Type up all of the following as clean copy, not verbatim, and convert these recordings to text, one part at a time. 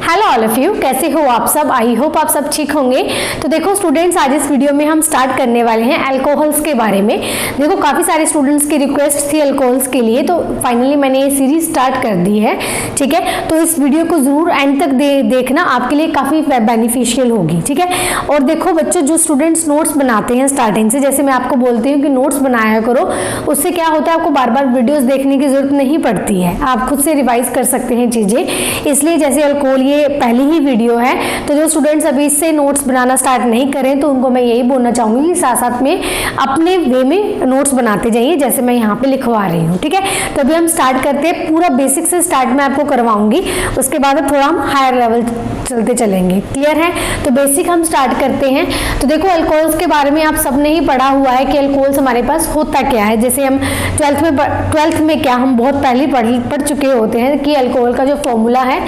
Hello all of you, कैसे हो आप सब। आई होप आप सब ठीक होंगे। तो देखो स्टूडेंट्स, आज इस वीडियो में हम स्टार्ट करने वाले हैं अल्कोहल्स के बारे में। देखो काफ़ी सारे स्टूडेंट्स की रिक्वेस्ट थी अल्कोहल्स के लिए, तो फाइनली मैंने ये सीरीज स्टार्ट कर दी है। ठीक है, तो इस वीडियो को ज़रूर एंड तक देखना, आपके लिए काफ़ी बेनिफिशियल होगी। ठीक है, और देखो बच्चों, जो स्टूडेंट्स नोट्स बनाते हैं स्टार्टिंग से, जैसे मैं आपको बोलती हूँ कि नोट्स बनाया करो, उससे क्या होता है आपको बार बार वीडियोस देखने की जरूरत नहीं पड़ती है, आप खुद से रिवाइज कर सकते हैं चीज़ें। इसलिए जैसे अल्कोहल ये पहली ही वीडियो है, तो जो स्टूडेंट्स अभी इससे नोट्स बनाना स्टार्ट नहीं करें तो उनको मैं यही बोलना चाहूँगी कि साथ साथ में अपने वे में नोट्स बनाते जाइए, जैसे मैं यहाँ पे लिखवा रही हूँ। ठीक है, तो अभी हम स्टार्ट करते हैं। पूरा बेसिक से स्टार्ट मैं आपको करवाऊंगी, उसके बाद थोड़ा हम हायर लेवल चलते चलेंगे। क्लियर है? तो बेसिक हम स्टार्ट करते हैं। तो देखो अल्कोहल्स के बारे में आप सबने ही पढ़ा हुआ है कि अल्कोहल्स हमारे पास होता क्या है। जैसे हम ट्वेल्थ में क्या हम बहुत पहले पढ़ चुके होते हैं कि अल्कोहल का जो फॉर्मूला है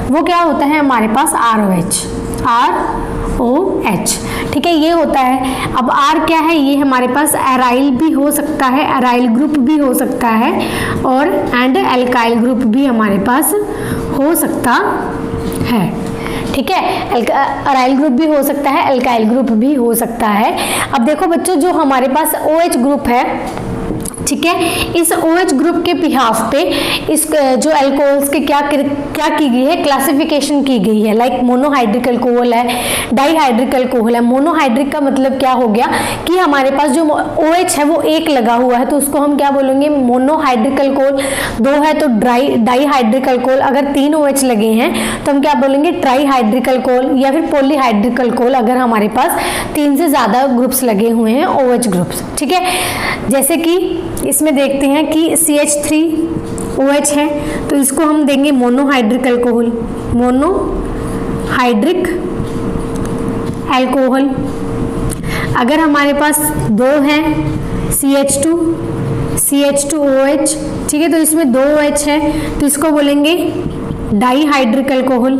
वो क्या होता है हमारे पास, ROH। ठीक है, ये होता है। अब R क्या है, ये हमारे पास एराइल भी हो सकता है, एराइल ग्रुप भी हो सकता है, और एंड एल्काइल ग्रुप भी हमारे पास हो सकता है। ठीक है, अराइल ग्रुप भी हो सकता है, एल्काइल ग्रुप भी हो सकता है। अब देखो बच्चों, जो हमारे पास OH ग्रुप है, ठीक है, इस OH ग्रुप के बिहाफ पे इस जो अल्कोहल्स के क्या की गई है, क्लासिफिकेशन की गई है। लाइक मोनोहाइड्रिक अल्कोहल है, डाईहाइड्रिक अल्कोहल है। मोनोहाइड्रिक का मतलब क्या हो गया कि हमारे पास जो OH है वो एक लगा हुआ है, तो उसको हम क्या बोलेंगे, मोनोहाइड्रिक अल्कोहल। दो है तो डाईहाइड्रिक अल्कोहल। अगर 3 OH लगे हैं तो हम क्या बोलेंगे, ट्राईहाइड्रिक अल्कोहल या फिर पॉलीहाइड्रिक अल्कोहल, अगर हमारे पास 3 से ज़्यादा ग्रुप्स लगे हुए हैं, OH ग्रुप्स। ठीक है, जैसे कि इसमें देखते हैं कि CH3OH है, तो इसको हम देंगे मोनोहाइड्रिक अल्कोहल, मोनोहाइड्रिक अल्कोहल। अगर हमारे पास 2 हैं, CH2OH, ठीक है, तो इसमें 2 OH है, तो इसको बोलेंगे डाईहाइड्रिक अल्कोहल।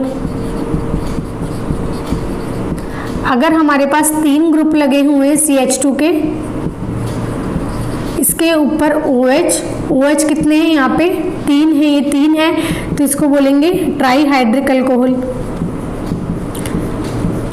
अगर हमारे पास 3 ग्रुप लगे हुए हैं CH2 के, इसके ऊपर OH कितने हैं, यहाँ पे 3 है, ये 3 है, तो इसको बोलेंगे ट्राईहाइड्रिक अल्कोहल।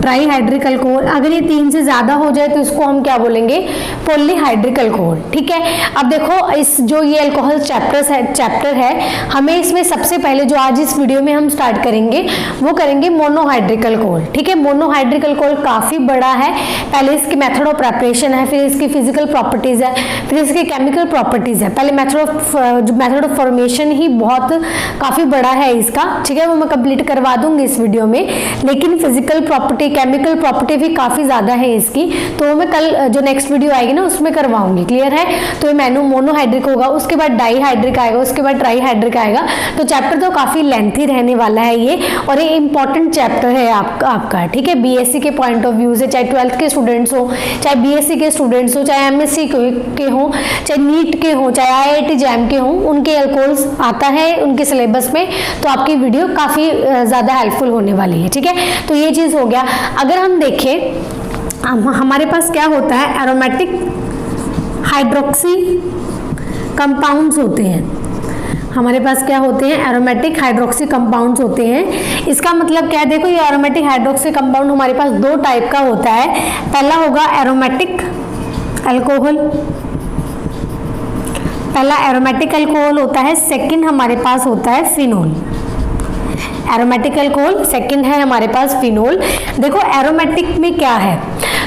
Trihydric alcohol. अगर ये 3 से ज़्यादा हो जाए तो इसको हम क्या बोलेंगे, पॉलीहाइड्रिक अल्कोहल। ठीक है, अब देखो इस जो ये अल्कोहल चैप्टर है, हमें इसमें सबसे पहले जो आज इस वीडियो में हम स्टार्ट करेंगे वो करेंगे मोनोहाइड्रिक अल्कोहल। ठीक है, मोनोहाइड्रिक अल्कोहल काफ़ी बड़ा है। पहले इसकी मेथड ऑफ प्रेपरेशन है, फिर इसकी फिजिकल प्रॉपर्टीज़ है, फिर इसकी केमिकल प्रॉपर्टीज़ है। पहले मेथड ऑफ फॉर्मेशन ही बहुत काफ़ी बड़ा है इसका। ठीक है, वो मैं कंप्लीट करवा दूंगी इस वीडियो में, लेकिन फिजिकल प्रॉपर्टी, केमिकल प्रॉपर्टी भी काफ़ी ज़्यादा है इसकी, तो मैं कल जो नेक्स्ट वीडियो आएगी ना उसमें करवाऊंगी। क्लियर है? तो ये मोनोहाइड्रिक होगा, उसके बाद डाईहाइड्रिक आएगा, उसके बाद ट्राईहाइड्रिक आएगा। तो चैप्टर तो काफ़ी लेंथी रहने वाला है ये, और ये इंपॉर्टेंट चैप्टर है आपका। ठीक है, BSc के पॉइंट ऑफ व्यू से, चाहे 12th के स्टूडेंट्स हो, चाहे BSc के स्टूडेंट्स हो, चाहे MSc के हो, चाहे नीट के हो, चाहे IIT JAM के हो, उनके अल्कोहल्स आता है उनके सिलेबस में, तो आपकी वीडियो काफ़ी ज़्यादा हेल्पफुल होने वाली है। ठीक है, तो ये चीज़ हो गया। अगर हम देखें हमारे पास क्या होता है, एरोमेटिक हाइड्रोक्सी कंपाउंड्स होते हैं। हमारे पास क्या होते हैं, एरोमेटिक हाइड्रोक्सी कंपाउंड्स होते हैं। इसका मतलब क्या है, देखो ये एरोमेटिक हाइड्रोक्सी कंपाउंड हमारे पास 2 टाइप का होता है। पहला होगा एरोमेटिक अल्कोहल, पहला एरोमेटिक अल्कोहल होता है। सेकंड हमारे पास होता है फिनोल। एरोमेटिक अल्कोहल सेकंड है हमारे पास फिनोल। देखो एरोमेटिक में क्या है,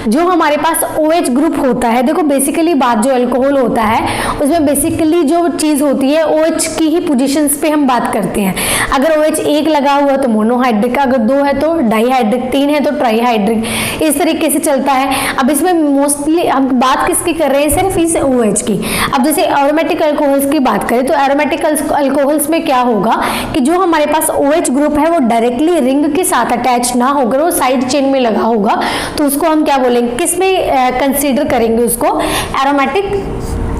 जो हमारे पास OH ग्रुप होता है, देखो बेसिकली बात जो अल्कोहल होता है उसमें बेसिकली जो चीज़ होती है OH की ही पोजीशंस पे हम बात करते हैं। अगर OH एक लगा हुआ है तो मोनोहाइड्रिक, अगर 2 है तो डाईहाइड्रिक, 3 है तो ट्राईहाइड्रिक, इस तरीके से चलता है। अब इसमें मोस्टली हम बात किसकी कर रहे हैं, सिर्फ इस OH की। अब जैसे एरोमेटिक अल्कोहल्स की बात करें तो एरोमेटिक अल्कोहल्स में क्या होगा कि जो हमारे पास OH ग्रुप है वो डायरेक्टली रिंग के साथ अटैच ना होकर वो साइड चेन में लगा होगा, तो उसको हम क्या बोलेंगे, किस में कंसीडर करेंगे उसको, एरोमेटिक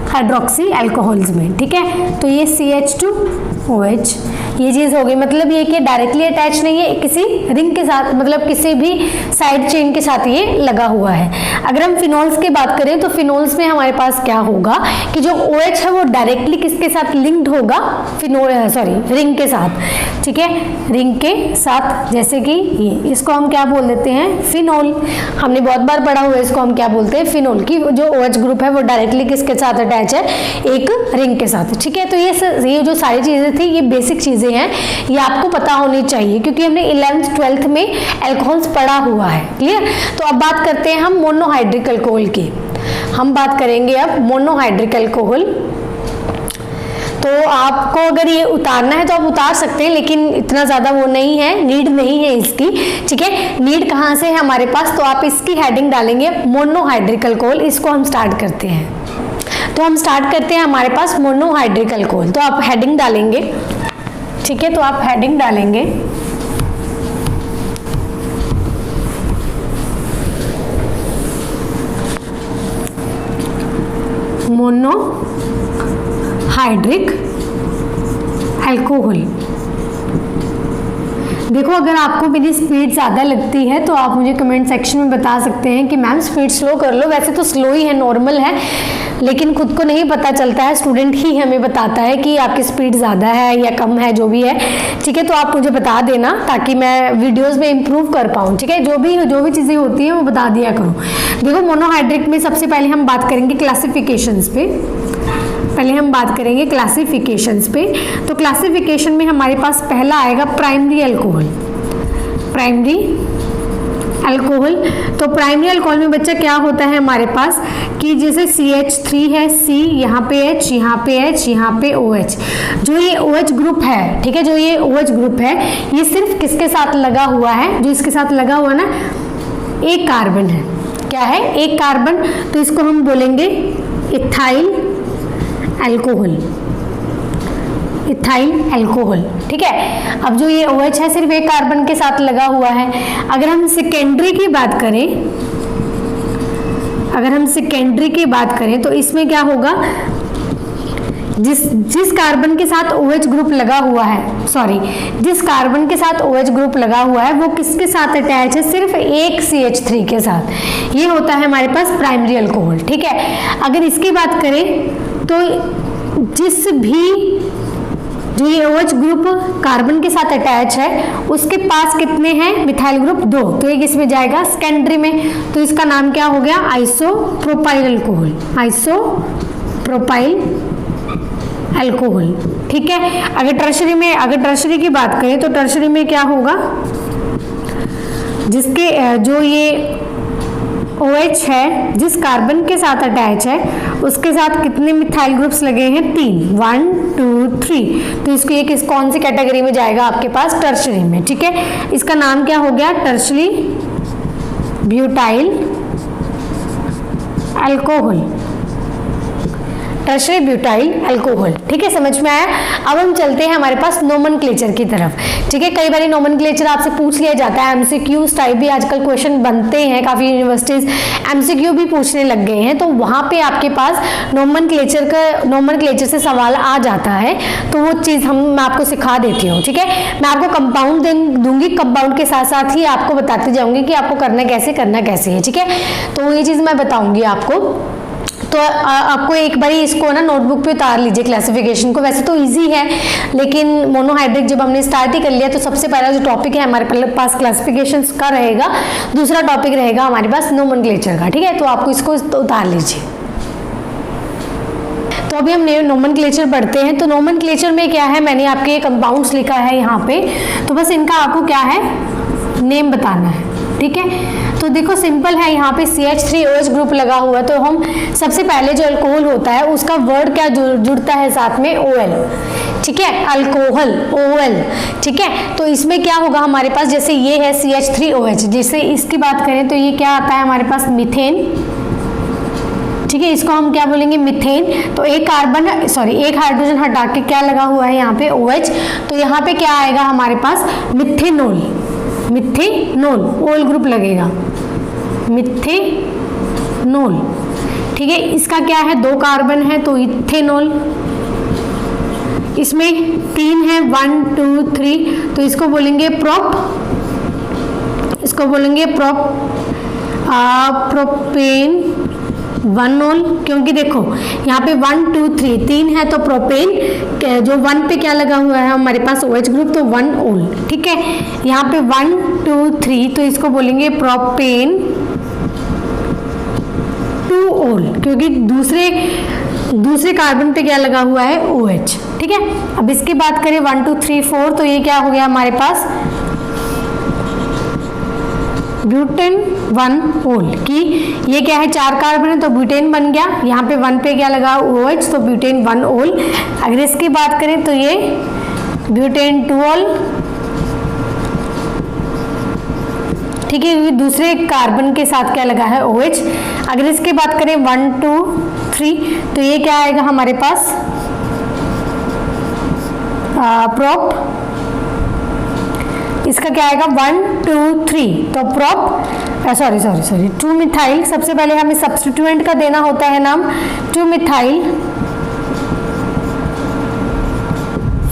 हाइड्रोक्सी अल्कोहल्स में। ठीक है, तो ये CH2OH, ये चीज़ हो गई, मतलब ये कि डायरेक्टली अटैच नहीं है किसी रिंग के साथ, मतलब किसी भी साइड चेन के साथ ये लगा हुआ है। अगर हम फिनोल्स की बात करें तो फिनोल्स में हमारे पास क्या होगा कि जो OH है वो डायरेक्टली किसके साथ लिंक्ड होगा, रिंग के साथ, ठीक है, रिंग के साथ, जैसे कि ये, इसको हम क्या बोल देते हैं, फिनोल। हमने बहुत बार पढ़ा हुआ है, इसको हम क्या बोलते हैं, फिनोल की जो OH ग्रुप है वो डायरेक्टली किसके साथ अटैच है, एक रिंग के साथ, ठीक है। तो ये जो सारी चीजें थी ये बेसिक चीजें हैं, ये आपको पता होनी चाहिए क्योंकि हमने 11th 12th में एल्कोहल्स पढ़ा हुआ है, क्लियर। तो अब बात करते हैं हम मोनोहाइड्रिक अल्कोहल की। हम बात करेंगे अब मोनोहाइड्रिक अल्कोहल। तो आपको अगर ये उतारना है तो आप उतार सकते हैं, लेकिन इतना ज़्यादा वो नहीं है, नीड नहीं है इसकी, ठीक है। नीड कहाँ से है हमारे पास, तो आप इसकी हेडिंग डालेंगे मोनोहाइड्रिक अल्कोहल। इसको हम स्टार्ट करते हैं, तो हम स्टार्ट करते हैं हमारे पास मोनोहाइड्रिक अल्कोहल। तो आप हेडिंग डालेंगे, ठीक है, तो आप हेडिंग डालेंगे मोनोहाइड्रिक अल्कोहल। देखो अगर आपको मेरी स्पीड ज़्यादा लगती है तो आप मुझे कमेंट सेक्शन में बता सकते हैं कि मैम स्पीड स्लो कर लो। वैसे तो स्लो ही है, नॉर्मल है, लेकिन खुद को नहीं पता चलता है, स्टूडेंट ही हमें बताता है कि आपकी स्पीड ज़्यादा है या कम है, जो भी है, ठीक है। तो आप मुझे बता देना ताकि मैं वीडियोस में इम्प्रूव कर पाऊँ, ठीक है। जो भी चीज़ें होती हैं वो बता दिया करूँ। देखो मोनोहाइड्रिक में सबसे पहले हम बात करेंगे क्लासिफिकेशंस पे। पहले हम बात करेंगे क्लासिफिकेशंस पे। तो क्लासिफिकेशन में हमारे पास पहला आएगा प्राइमरी अल्कोहल। प्राइमरी अल्कोहल, तो प्राइमरी अल्कोहल में बच्चा क्या होता है हमारे पास कि जैसे CH3 है, C, यहाँ पे H, यहाँ पे H, यहाँ पे OH। जो ये OH ग्रुप है, ठीक है, जो ये OH ग्रुप है ये सिर्फ किसके साथ लगा हुआ है, जो इसके साथ लगा हुआ ना, एक कार्बन है। क्या है, एक कार्बन। तो इसको हम बोलेंगे इथाइल अल्कोहल, इथाइल अल्कोहल, ठीक है। अब जो ये OH है सिर्फ एक कार्बन के साथ लगा हुआ है। अगर हम सेकेंडरी की बात करें, तो इसमें क्या होगा, जिस कार्बन के साथ OH ग्रुप लगा हुआ है, जिस कार्बन के साथ OH ग्रुप लगा हुआ है वो किसके साथ अटैच है, सिर्फ एक CH3 के साथ। ये होता है हमारे पास प्राइमरी अल्कोहल, ठीक है। अगर इसकी बात करें तो जिस भी जो ये OH ग्रुप कार्बन के साथ अटैच है उसके पास कितने हैं, मिथाइल ग्रुप 2, तो एक इसमें जाएगा सेकेंडरी में। तो इसका नाम क्या हो गया, आइसोप्रोपाइल अल्कोहल, आइसोप्रोपाइल अल्कोहल, ठीक है। अगर टर्शरी की बात करें तो टर्शरी में क्या होगा, जिसके जो ये OH है जिस कार्बन के साथ अटैच है उसके साथ कितने मिथाइल ग्रुप्स लगे हैं, 3, 1 2 3। तो इसको एक कौन सी कैटेगरी में जाएगा आपके पास, टर्शरी में, ठीक है। इसका नाम क्या हो गया, tertiary butyl alcohol, tertiary butyl alcohol, ठीक है, समझ में आया। अब हम चलते हैं हमारे पास नोमेनक्लेचर की तरफ, ठीक है। कई बार नोमेनक्लेचर आपसे पूछ लिया जाता है, MCQs टाइप भी आजकल क्वेश्चन बनते हैं, काफ़ी यूनिवर्सिटीज MCQ भी पूछने लग गए हैं, तो वहाँ पे आपके पास नोमेनक्लेचर से सवाल आ जाता है, तो वो चीज़ मैं आपको सिखा देती हूँ, ठीक है। मैं आपको कंपाउंड दूंगी, कंपाउंड के साथ साथ ही आपको बताते जाऊँगी कि आपको करना कैसे है, ठीक है। तो ये चीज़ मैं बताऊँगी आपको। तो आपको एक बारी इसको ना नोटबुक पे उतार लीजिए क्लासिफिकेशन को। वैसे तो इजी है, लेकिन मोनोहाइड्रिक जब हमने स्टार्ट ही कर लिया तो सबसे पहला जो टॉपिक है हमारे पास क्लासिफिकेशन का रहेगा, दूसरा टॉपिक रहेगा हमारे पास नोमेनक्लेचर का, ठीक है। तो आपको इसको उतार लीजिए। तो अभी हम नोमेनक्लेचर पढ़ते हैं। तो नोमेनक्लेचर में क्या है, मैंने आपके कंपाउंड्स लिखा है यहाँ पे, तो बस इनका आपको क्या है, नेम बताना है, ठीक है। तो देखो सिंपल है, यहाँ पे CH3OH ग्रुप लगा हुआ है, तो हम सबसे पहले जो अल्कोहल होता है उसका वर्ड क्या जुड़ता है साथ में, OL, ठीक है, अल्कोहल OL, ठीक है। तो इसमें क्या होगा हमारे पास, जैसे ये है CH3OH, जैसे इसकी बात करें तो ये क्या आता है हमारे पास, मीथेन, ठीक है, इसको हम क्या बोलेंगे, मीथेन। तो एक हाइड्रोजन हटा के क्या लगा हुआ है यहाँ पे, OH, तो यहाँ पे क्या आएगा हमारे पास, मिथेनॉल, ओल ग्रुप लगेगा, मिथेनॉल, ठीक है। इसका क्या है, 2 कार्बन है तो इथेनॉल, इसमें 3 है, 1 2 3, तो इसको बोलेंगे प्रोप, इसको बोलेंगे प्रोपेन 1 ओल, क्योंकि देखो यहाँ पे 1 2 3 3 है तो प्रोपेन जो 1 पे क्या लगा हुआ है हमारे पास OH ग्रुप, तो 1 ओल। ठीक है, यहाँ पे 1 2 3 तो इसको बोलेंगे प्रोपेन 2 ओल, क्योंकि दूसरे कार्बन पे क्या लगा हुआ है OH। ठीक है, अब इसकी बात करें 1 2 3 4, तो ये क्या हो गया हमारे पास ब्यूटेन 1 ओल की, ये क्या है 4 कार्बन है तो ब्यूटेन बन गया। यहाँ पे 1 पे क्या लगा OH, तो ब्यूटेन 1 ओल। अगर इसकी बात करें तो ये ब्यूटेन 2 ओल। ठीक है, क्योंकि दूसरे कार्बन के साथ क्या लगा है OH। अगर इसकी बात करें 1 2 3, तो ये क्या आएगा हमारे पास प्रोप, इसका क्या आएगा 1 2 3, तो प्रोप सॉरी 2 मिथाइल, सबसे पहले हमें सब्स्टिट्यूएंट का देना होता है नाम 2 मिथाइल,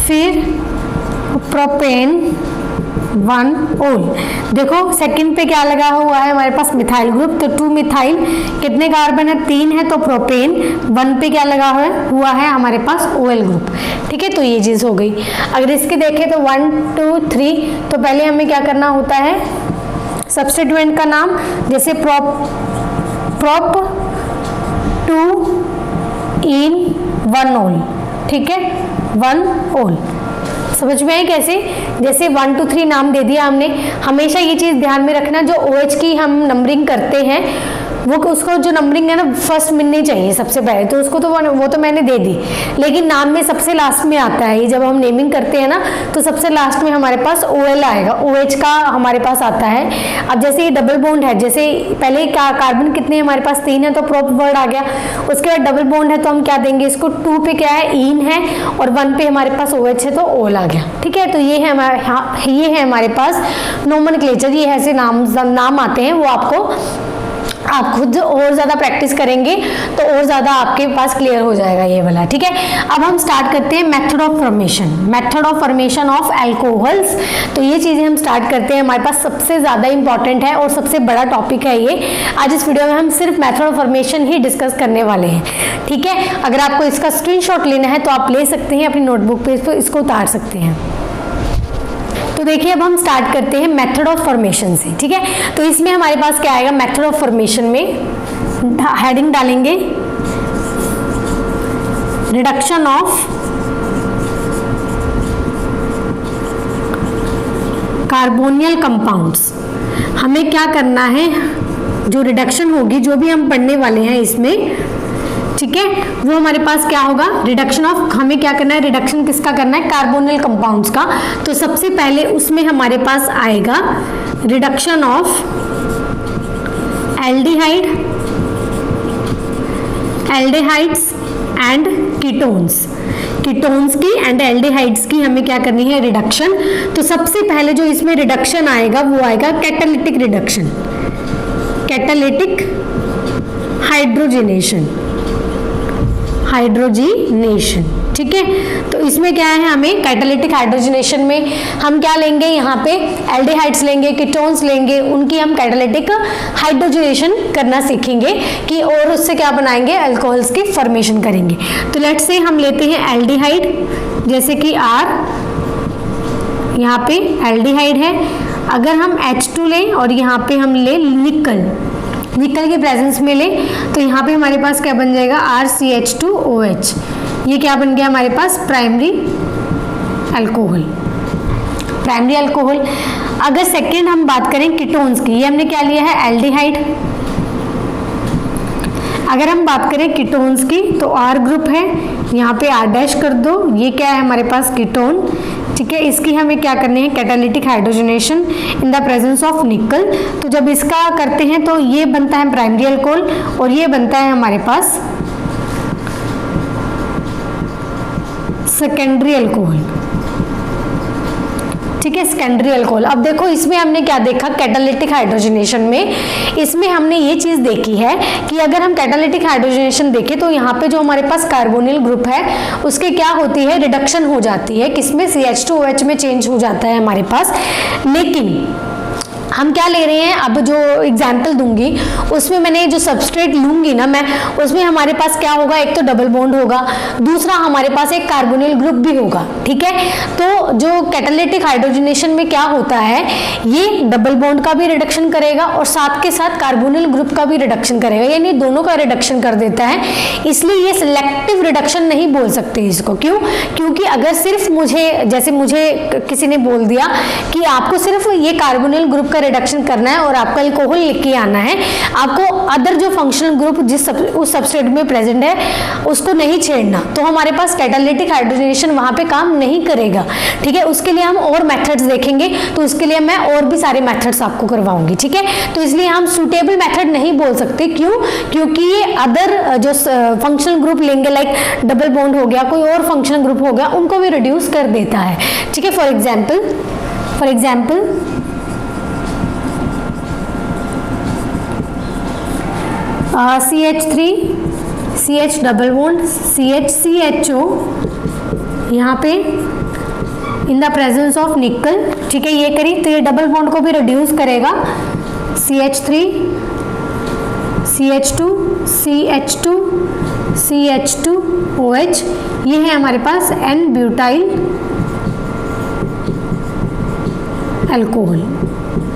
फिर प्रोपेन 1 ओल। देखो सेकंड पे क्या लगा हुआ है हमारे पास मिथाइल ग्रुप, तो 2 मिथाइल, कितने कार्बन है 3 है तो प्रोपेन, 1 पे क्या लगा हुआ है हमारे पास OL ग्रुप। ठीक है, तो ये चीज हो गई। अगर इसके देखें तो 1 2 3, तो पहले हमें क्या करना होता है सब्स्टिट्यूएंट का नाम, जैसे प्रोप 2 इन 1 ओल। ठीक है, 1 ओल, समझ में आई कैसे? जैसे 1 2 3 नाम दे दिया हमने। हमेशा ये चीज ध्यान में रखना, जो OH की हम नंबरिंग करते हैं वो उसको जो नंबरिंग है ना फर्स्ट मिलनी चाहिए सबसे पहले, तो उसको तो वो तो मैंने दे दी, लेकिन नाम में सबसे लास्ट में आता है। ये जब हम नेमिंग करते हैं ना तो सबसे लास्ट में हमारे पास OL आएगा, OH का हमारे पास आता है। अब जैसे ये डबल बॉन्ड है, जैसे पहले कार्बन कितने हमारे पास 3 है तो प्रोप वर्ड आ गया, उसके बाद डबल बॉन्ड है तो हम क्या देंगे इसको 2 पे क्या है इन है, और 1 पे हमारे पास OH है तो ओल आ गया। ठीक है, तो ये है हमारे पास नोमेनक्लेचर, ये ऐसे नाम आते हैं, वो आप खुद और ज़्यादा प्रैक्टिस करेंगे तो और ज़्यादा आपके पास क्लियर हो जाएगा ये वाला। ठीक है, अब हम स्टार्ट करते हैं method of formation of alcohols. तो ये चीज़ें हम स्टार्ट करते हैं, हमारे पास सबसे ज़्यादा इंपॉर्टेंट है और सबसे बड़ा टॉपिक है ये। आज इस वीडियो में हम सिर्फ method of formation he discuss करने वाले हैं। ठीक है, अगर आपको इसका स्क्रीनशॉट लेना है तो आप ले सकते हैं, अपनी नोटबुक पे इसको उतार सकते हैं। तो देखिए अब हम स्टार्ट करते हैं मेथड ऑफ फॉर्मेशन से। ठीक है, तो इसमें हमारे पास क्या आएगा मेथड ऑफ फॉर्मेशन में हेडिंग डालेंगे रिडक्शन ऑफ कार्बोनियल कंपाउंड्स। हमें क्या करना है, जो रिडक्शन होगी जो भी हम पढ़ने वाले हैं इसमें, ठीक है, वो हमारे पास क्या होगा रिडक्शन ऑफ, हमें क्या करना है रिडक्शन किसका करना है कार्बोनियल कंपाउंड्स का। तो सबसे पहले उसमें हमारे पास आएगा reduction of aldehydes and ketones की एंड एल्डिहाइड्स की हमें क्या करनी है रिडक्शन। तो सबसे पहले जो इसमें रिडक्शन आएगा वो आएगा कैटालिटिक रिडक्शन, कैटालिटिक हाइड्रोजिनेशन। ठीक है, तो इसमें क्या है हमें कैटालिटिक हाइड्रोजिनेशन में हम क्या लेंगे, यहाँ पे एल्डिहाइड्स लेंगे, कीटोन्स लेंगे, उनकी हम कैटालिटिक हाइड्रोजिनेशन करना सीखेंगे कि और उससे क्या बनाएंगे अल्कोहल्स की फॉर्मेशन करेंगे। तो लेट्स से हम लेते हैं एल्डिहाइड, जैसे कि R, यहाँ पे एल्डिहाइड है। अगर हम H2 लें और यहाँ पे हम ले निकल के प्रेजेंस में ले, तो यहाँ पे हमारे पास क्या बन जाएगा RCH2OH। ये क्या बन गया हमारे पास प्राइमरी अल्कोहल। अगर सेकेंड हम बात करें कीटोन्स की, ये हमने क्या लिया है एल्डिहाइड। अगर हम बात करें कीटोन्स की तो R ग्रुप है, यहाँ पे R' कर दो, ये क्या है हमारे पास कीटोन। ठीक है, इसकी हमें क्या करनी है catalytic hydrogenation in the presence of निकल। तो जब इसका करते हैं तो ये बनता है प्राइमरी अल्कोहल और ये बनता है हमारे पास सेकेंडरी अल्कोहल। ठीक है, सेकेंडरी अल्कोहल। अब देखो इसमें हमने क्या देखा, कैटालिटिक हाइड्रोजनेशन में इसमें हमने ये चीज देखी है कि अगर हम कैटालिटिक हाइड्रोजनेशन देखें तो यहाँ पे जो हमारे पास कार्बोनिल ग्रुप है उसके क्या होती है, रिडक्शन हो जाती है, किसमें, CH2OH में चेंज हो जाता है हमारे पास। लेकिन हम क्या ले रहे हैं, अब जो एग्जाम्पल दूंगी उसमें मैंने जो सबस्ट्रेट लूंगी ना मैं, उसमें हमारे पास क्या होगा, एक तो डबल बॉन्ड होगा, दूसरा हमारे पास एक कार्बोनिल ग्रुप भी होगा, ठीक है। तो जो कैटालिटिक हाइड्रोजनेशन में क्या होता है, ये डबल बॉन्ड का भी रिडक्शन करेगा और साथ के साथ कार्बोनिल ग्रुप का भी रिडक्शन करेगा, यानी दोनों का रिडक्शन कर देता है। इसलिए ये सिलेक्टिव रिडक्शन नहीं बोल सकते इसको। क्यों? क्योंकि अगर सिर्फ मुझे किसी ने बोल दिया कि आपको सिर्फ ये कार्बोनिल ग्रुप रिडक्शन करना है और आपका अल्कोहल लेके आना है, आपको अदर जो फंक्शनल ग्रुप उस सबस्ट्रेट में प्रेजेंट है उसको नहीं छेड़ना, तो हमारे पास कैटालिटिक हाइड्रोजनेशन वहां पे काम नहीं करेगा, ठीक है। उसके लिए हम और मेथड्स देखेंगे, तो उसके लिए मैं और भी सारे मेथड्स आपको करवाऊंगी, ठीक है। तो इसलिए हम सुटेबल मेथड नहीं बोल सकते। क्यों? क्योंकि ये अदर जो फंक्शनल ग्रुप लेंगे, लाइक डबल बॉन्ड हो गया, कोई और फंक्शनल ग्रुप हो गया, उनको भी रिड्यूस कर देता है, ठीक है। For example CH3 CH double bond CHCHO, यहाँ पे इन द प्रेजेंस ऑफ निकल, ठीक है, ये करी तो ये डबल बॉन्ड को भी रिड्यूस करेगा। CH3 CH2 CH2 CH2OH, ये है हमारे पास N ब्यूटाइल अल्कोहल,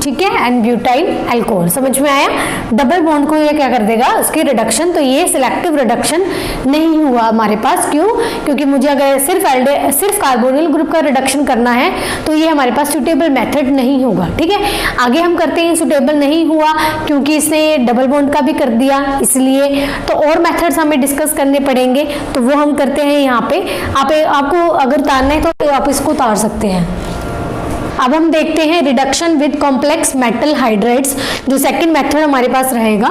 ठीक है, N ब्यूटाइल अल्कोहल। समझ में आया? डबल बॉन्ड को ये क्या कर देगा, उसकी रिडक्शन, तो ये सिलेक्टिव रिडक्शन नहीं हुआ हमारे पास। क्यों? क्योंकि मुझे अगर सिर्फ कार्बोनिल ग्रुप का रिडक्शन करना है तो ये हमारे पास सुटेबल मेथड नहीं होगा, ठीक है। आगे हम करते हैं, सुटेबल नहीं हुआ क्योंकि इसने डबल बॉन्ड का भी कर दिया, इसलिए तो और मेथड्स हमें डिस्कस करने पड़ेंगे, तो वो हम करते हैं यहाँ पे। आपको अगर उतारना है तो आप इसको उतार सकते हैं। अब हम देखते हैं reduction with complex metal hydrides, जो सेकंड मेथड हमारे पास रहेगा।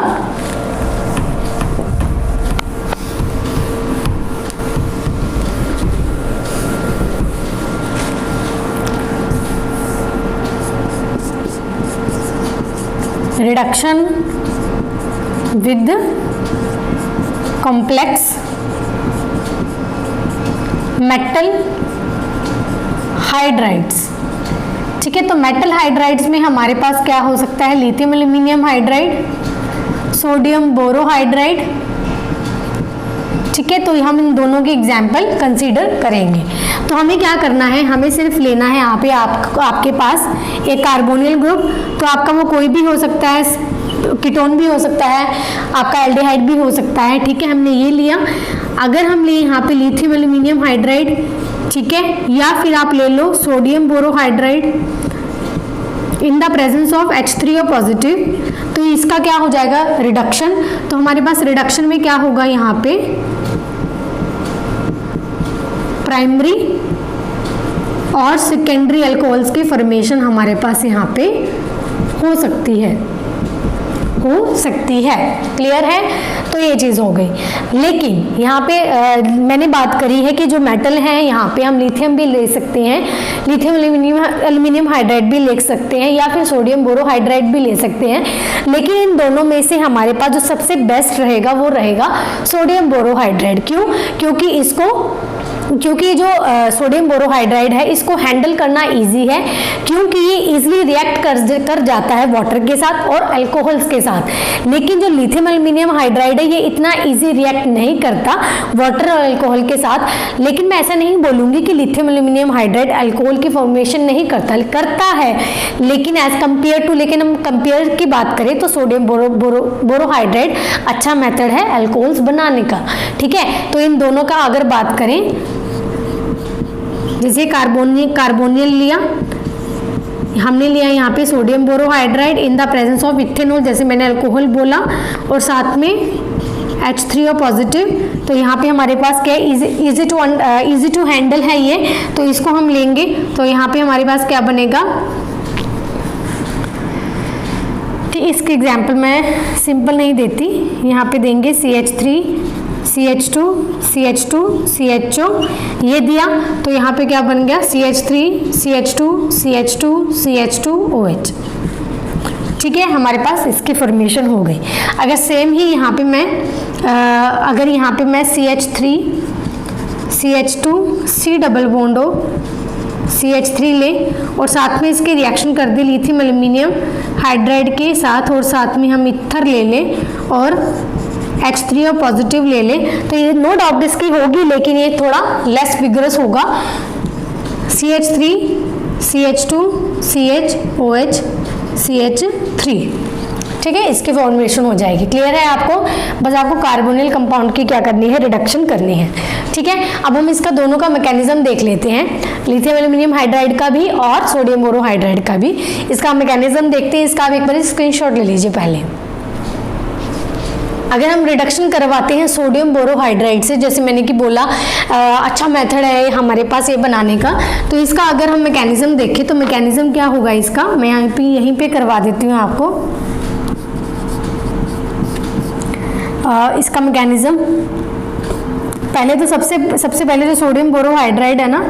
Reduction with complex metal hydrides, ठीक है। तो मेटल हाइड्राइड्स में हमारे पास क्या हो सकता है, lithium aluminium hydride, sodium borohydride, ठीक है। तो हम इन दोनों के एग्जाम्पल कंसीडर करेंगे। तो हमें क्या करना है, हमें सिर्फ लेना है यहाँ पे आपके पास एक कार्बोनिल ग्रुप, तो आपका वो कोई भी हो सकता है, कीटोन भी हो सकता है, आपका एल्डिहाइड भी हो सकता है, ठीक है। हमने ये लिया। अगर हम ले यहाँ पे लिथियम एल्यूमिनियम हाइड्राइड, ठीक है, या फिर आप ले लो sodium borohydride in the presence of H3O positive, तो इसका क्या हो जाएगा, रिडक्शन। तो हमारे पास रिडक्शन में क्या होगा, यहाँ पे प्राइमरी और सेकेंडरी अल्कोहल्स की फॉर्मेशन हमारे पास यहाँ पे हो सकती है। क्लियर है? तो ये चीज हो गई। लेकिन यहाँ पे मैंने बात करी है कि जो मेटल हैं, यहाँ पे हम लिथियम भी ले सकते हैं, लिथियम एल्यूमिनियम हाइड्राइड भी ले सकते हैं, या फिर सोडियम बोरोहाइड्राइड भी ले सकते हैं। लेकिन इन दोनों में से हमारे पास जो सबसे बेस्ट रहेगा वो रहेगा सोडियम बोरोहाइड्राइड। क्यों? क्योंकि जो सोडियम बोरोहाइड्राइड है इसको हैंडल करना इजी है, क्योंकि ये इजीली रिएक्ट कर जाता है वाटर के साथ और अल्कोहल्स के साथ। लेकिन जो लिथियम एल्यूमिनियम हाइड्राइड है ये इतना इजी रिएक्ट नहीं करता वाटर और अल्कोहल के साथ। लेकिन मैं ऐसा नहीं बोलूंगी कि लिथियम एल्यूमिनियम हाइड्राइड अल्कोहल की फॉर्मेशन नहीं करता है, लेकिन एज कंपेयर टू, लेकिन हम कंपेयर की बात करें तो सोडियम बोरोहाइड्राइड अच्छा मेथड है अल्कोहल्स बनाने का, ठीक है। तो इन दोनों का अगर बात करें, जैसे कार्बोनिल लिया, हमने लिया यहाँ पे sodium borohydride in the presence of ethanol, जैसे मैंने अल्कोहल बोला, और साथ में H3O पॉजिटिव। तो यहाँ पे हमारे पास क्या है, इजी टू हैंडल है ये, तो इसको हम लेंगे। तो यहाँ पे हमारे पास क्या बनेगा, इसके एग्जाम्पल मैं सिंपल नहीं देती, यहाँ पे देंगे CH3 CH2 CH2 CHO ये दिया, तो यहाँ पे क्या बन गया CH3 CH2 CH2 CH2 OH। ठीक है, हमारे पास इसकी फॉर्मेशन हो गई। अगर सेम ही यहाँ पे मैं अगर यहाँ पे मैं CH3 CH2 C double bond हो CH3 ले और साथ में इसके रिएक्शन कर दे लिथियम एल्यूमिनियम हाइड्राइड के साथ, और साथ में हम ईथर ले लें और H3 पॉजिटिव ले लें, तो ये नो डाउट इसकी होगी, लेकिन ये थोड़ा लेस विगरस होगा। CH3 CH2 CH OH CH3, ठीक है, इसकी फॉर्मेशन हो जाएगी। क्लियर है आपको? बस आपको कार्बोनिल कंपाउंड की क्या करनी है, रिडक्शन करनी है। ठीक है, अब हम इसका दोनों का मैकेनिज्म देख लेते हैं, लिथियम एल्यूमिनियम हाइड्राइड का भी और सोडियम बोरोहाइड्राइड का भी। इसका मैकेनिज्म देखते हैं। इसका आप एक बार स्क्रीनशॉट ले लीजिए पहले। अगर हम रिडक्शन करवाते हैं सोडियम बोरोहाइड्राइड से, जैसे मैंने कि बोला अच्छा मेथड है हमारे पास ये बनाने का, तो इसका अगर हम मैकेनिज्म देखें तो मैकेनिज्म क्या होगा इसका, मैं यहीं पे करवा देती हूँ आपको। इसका मैकेनिज्म पहले तो सबसे पहले जो सोडियम बोरोहाइड्राइड है ना,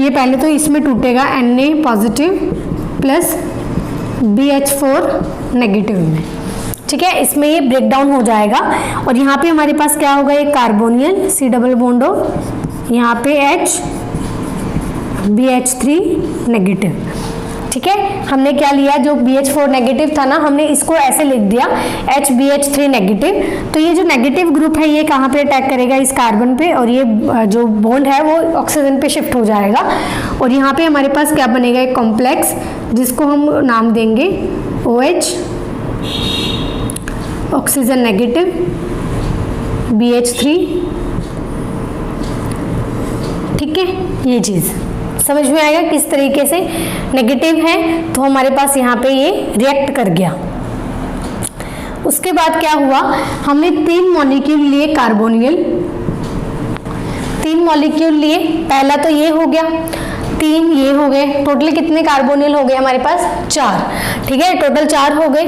ये पहले तो इसमें टूटेगा Na positive plus BH4 negative में। ठीक है, इसमें ये ब्रेक डाउन हो जाएगा और यहाँ पे हमारे पास क्या होगा, एक कार्बोनियल C डबल बॉन्ड हो, यहाँ पे H BH3 नेगेटिव। ठीक है, हमने क्या लिया, जो BH4 नेगेटिव था ना, हमने इसको ऐसे लिख दिया H BH3 नेगेटिव। तो ये जो नेगेटिव ग्रुप है ये कहाँ पे अटैक करेगा, इस कार्बन पे, और ये जो बॉन्ड है वो ऑक्सीजन पे शिफ्ट हो जाएगा। और यहाँ पे हमारे पास क्या बनेगा, एक कॉम्प्लेक्स जिसको हम नाम देंगे OH ऑक्सीजन नेगेटिव BH3। ठीक है, ये चीज़ समझ में आएगा किस तरीके से नेगेटिव है, तो हमारे पास यहाँ पे ये रिएक्ट कर गया। उसके बाद क्या हुआ, हमने 3 मॉलिक्यूल लिए कार्बोनियल, 3 मॉलिक्यूल लिए, पहला तो ये हो गया, 3 ये हो गए, टोटल कितने कार्बोनिल हो गए हमारे पास, 4। ठीक है, टोटल 4 हो गए,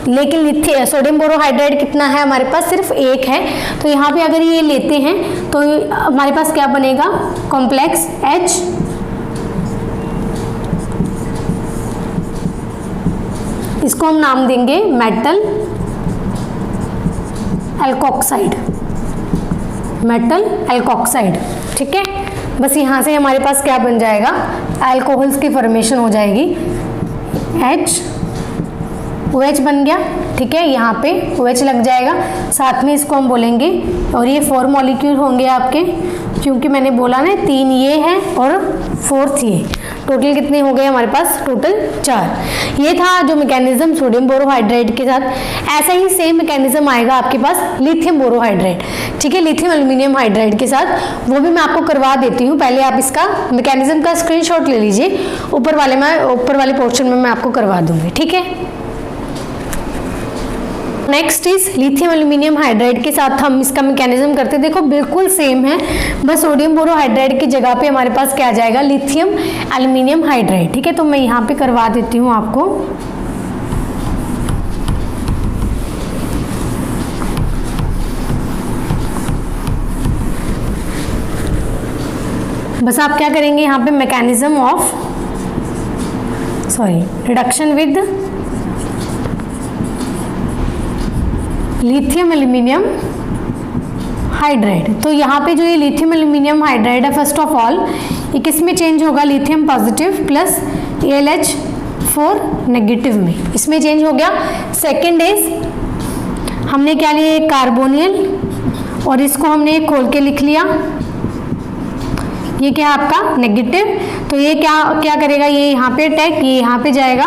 लेकिन सोडियम बोरोहाइड्राइड कितना है हमारे पास, सिर्फ 1 है। तो यहाँ पे अगर ये लेते हैं तो हमारे पास क्या बनेगा, कॉम्प्लेक्स H इसको हम नाम देंगे मेटल एल्कोक्साइड, मेटल एल्कोक्साइड। ठीक है, बस यहाँ से हमारे पास क्या बन जाएगा, अल्कोहल्स की फॉर्मेशन हो जाएगी, H OH बन गया। ठीक है, यहाँ पे OH लग जाएगा, साथ में इसको हम बोलेंगे, और ये 4 मॉलिक्यूल होंगे आपके, क्योंकि मैंने बोला ना 3 ये है और 4th ये, टोटल कितने हो गए हमारे पास, टोटल 4। ये था जो मैकेनिज्म सोडियम बोरोहाइड्राइड के साथ। ऐसा ही सेम मैकेनिज्म आएगा आपके पास लिथियम बोरोहाइड्राइड, ठीक है, लिथियम एल्यूमिनियम हाइड्राइड के साथ, वो भी मैं आपको करवा देती हूँ। पहले आप इसका मैकेनिज्म का स्क्रीनशॉट ले लीजिए, ऊपर वाले पोर्शन में मैं आपको करवा दूंगी। ठीक है, next is lithium aluminium hydride के साथ हम इसका मैकेनिज्म करते हैं। देखो बिल्कुल सेम है, बस सोडियम बोरोहाइड्राइड की जगह पे हमारे पास क्या आ जाएगा, लिथियम एल्यूमिनियम हाइड्राइड। ठीक है, तो मैं यहाँ पे करवा देती हूँ आपको। बस आप क्या करेंगे, यहाँ पे mechanism of reduction with lithium aluminium hydride. तो यहाँ पे जो ये लिथियम एल्यूमिनियम हाइड्राइड है, फर्स्ट ऑफ ऑल ये किस में चेंज होगा, lithium positive plus AlH4 negative में, इसमें चेंज हो गया। सेकेंड इज हमने क्या लिया, एक कार्बोनियल, और इसको हमने खोल के लिख लिया, ये क्या है आपका नेगेटिव। तो ये क्या करेगा, ये यहाँ पे अटैक, ये यहाँ पे जाएगा,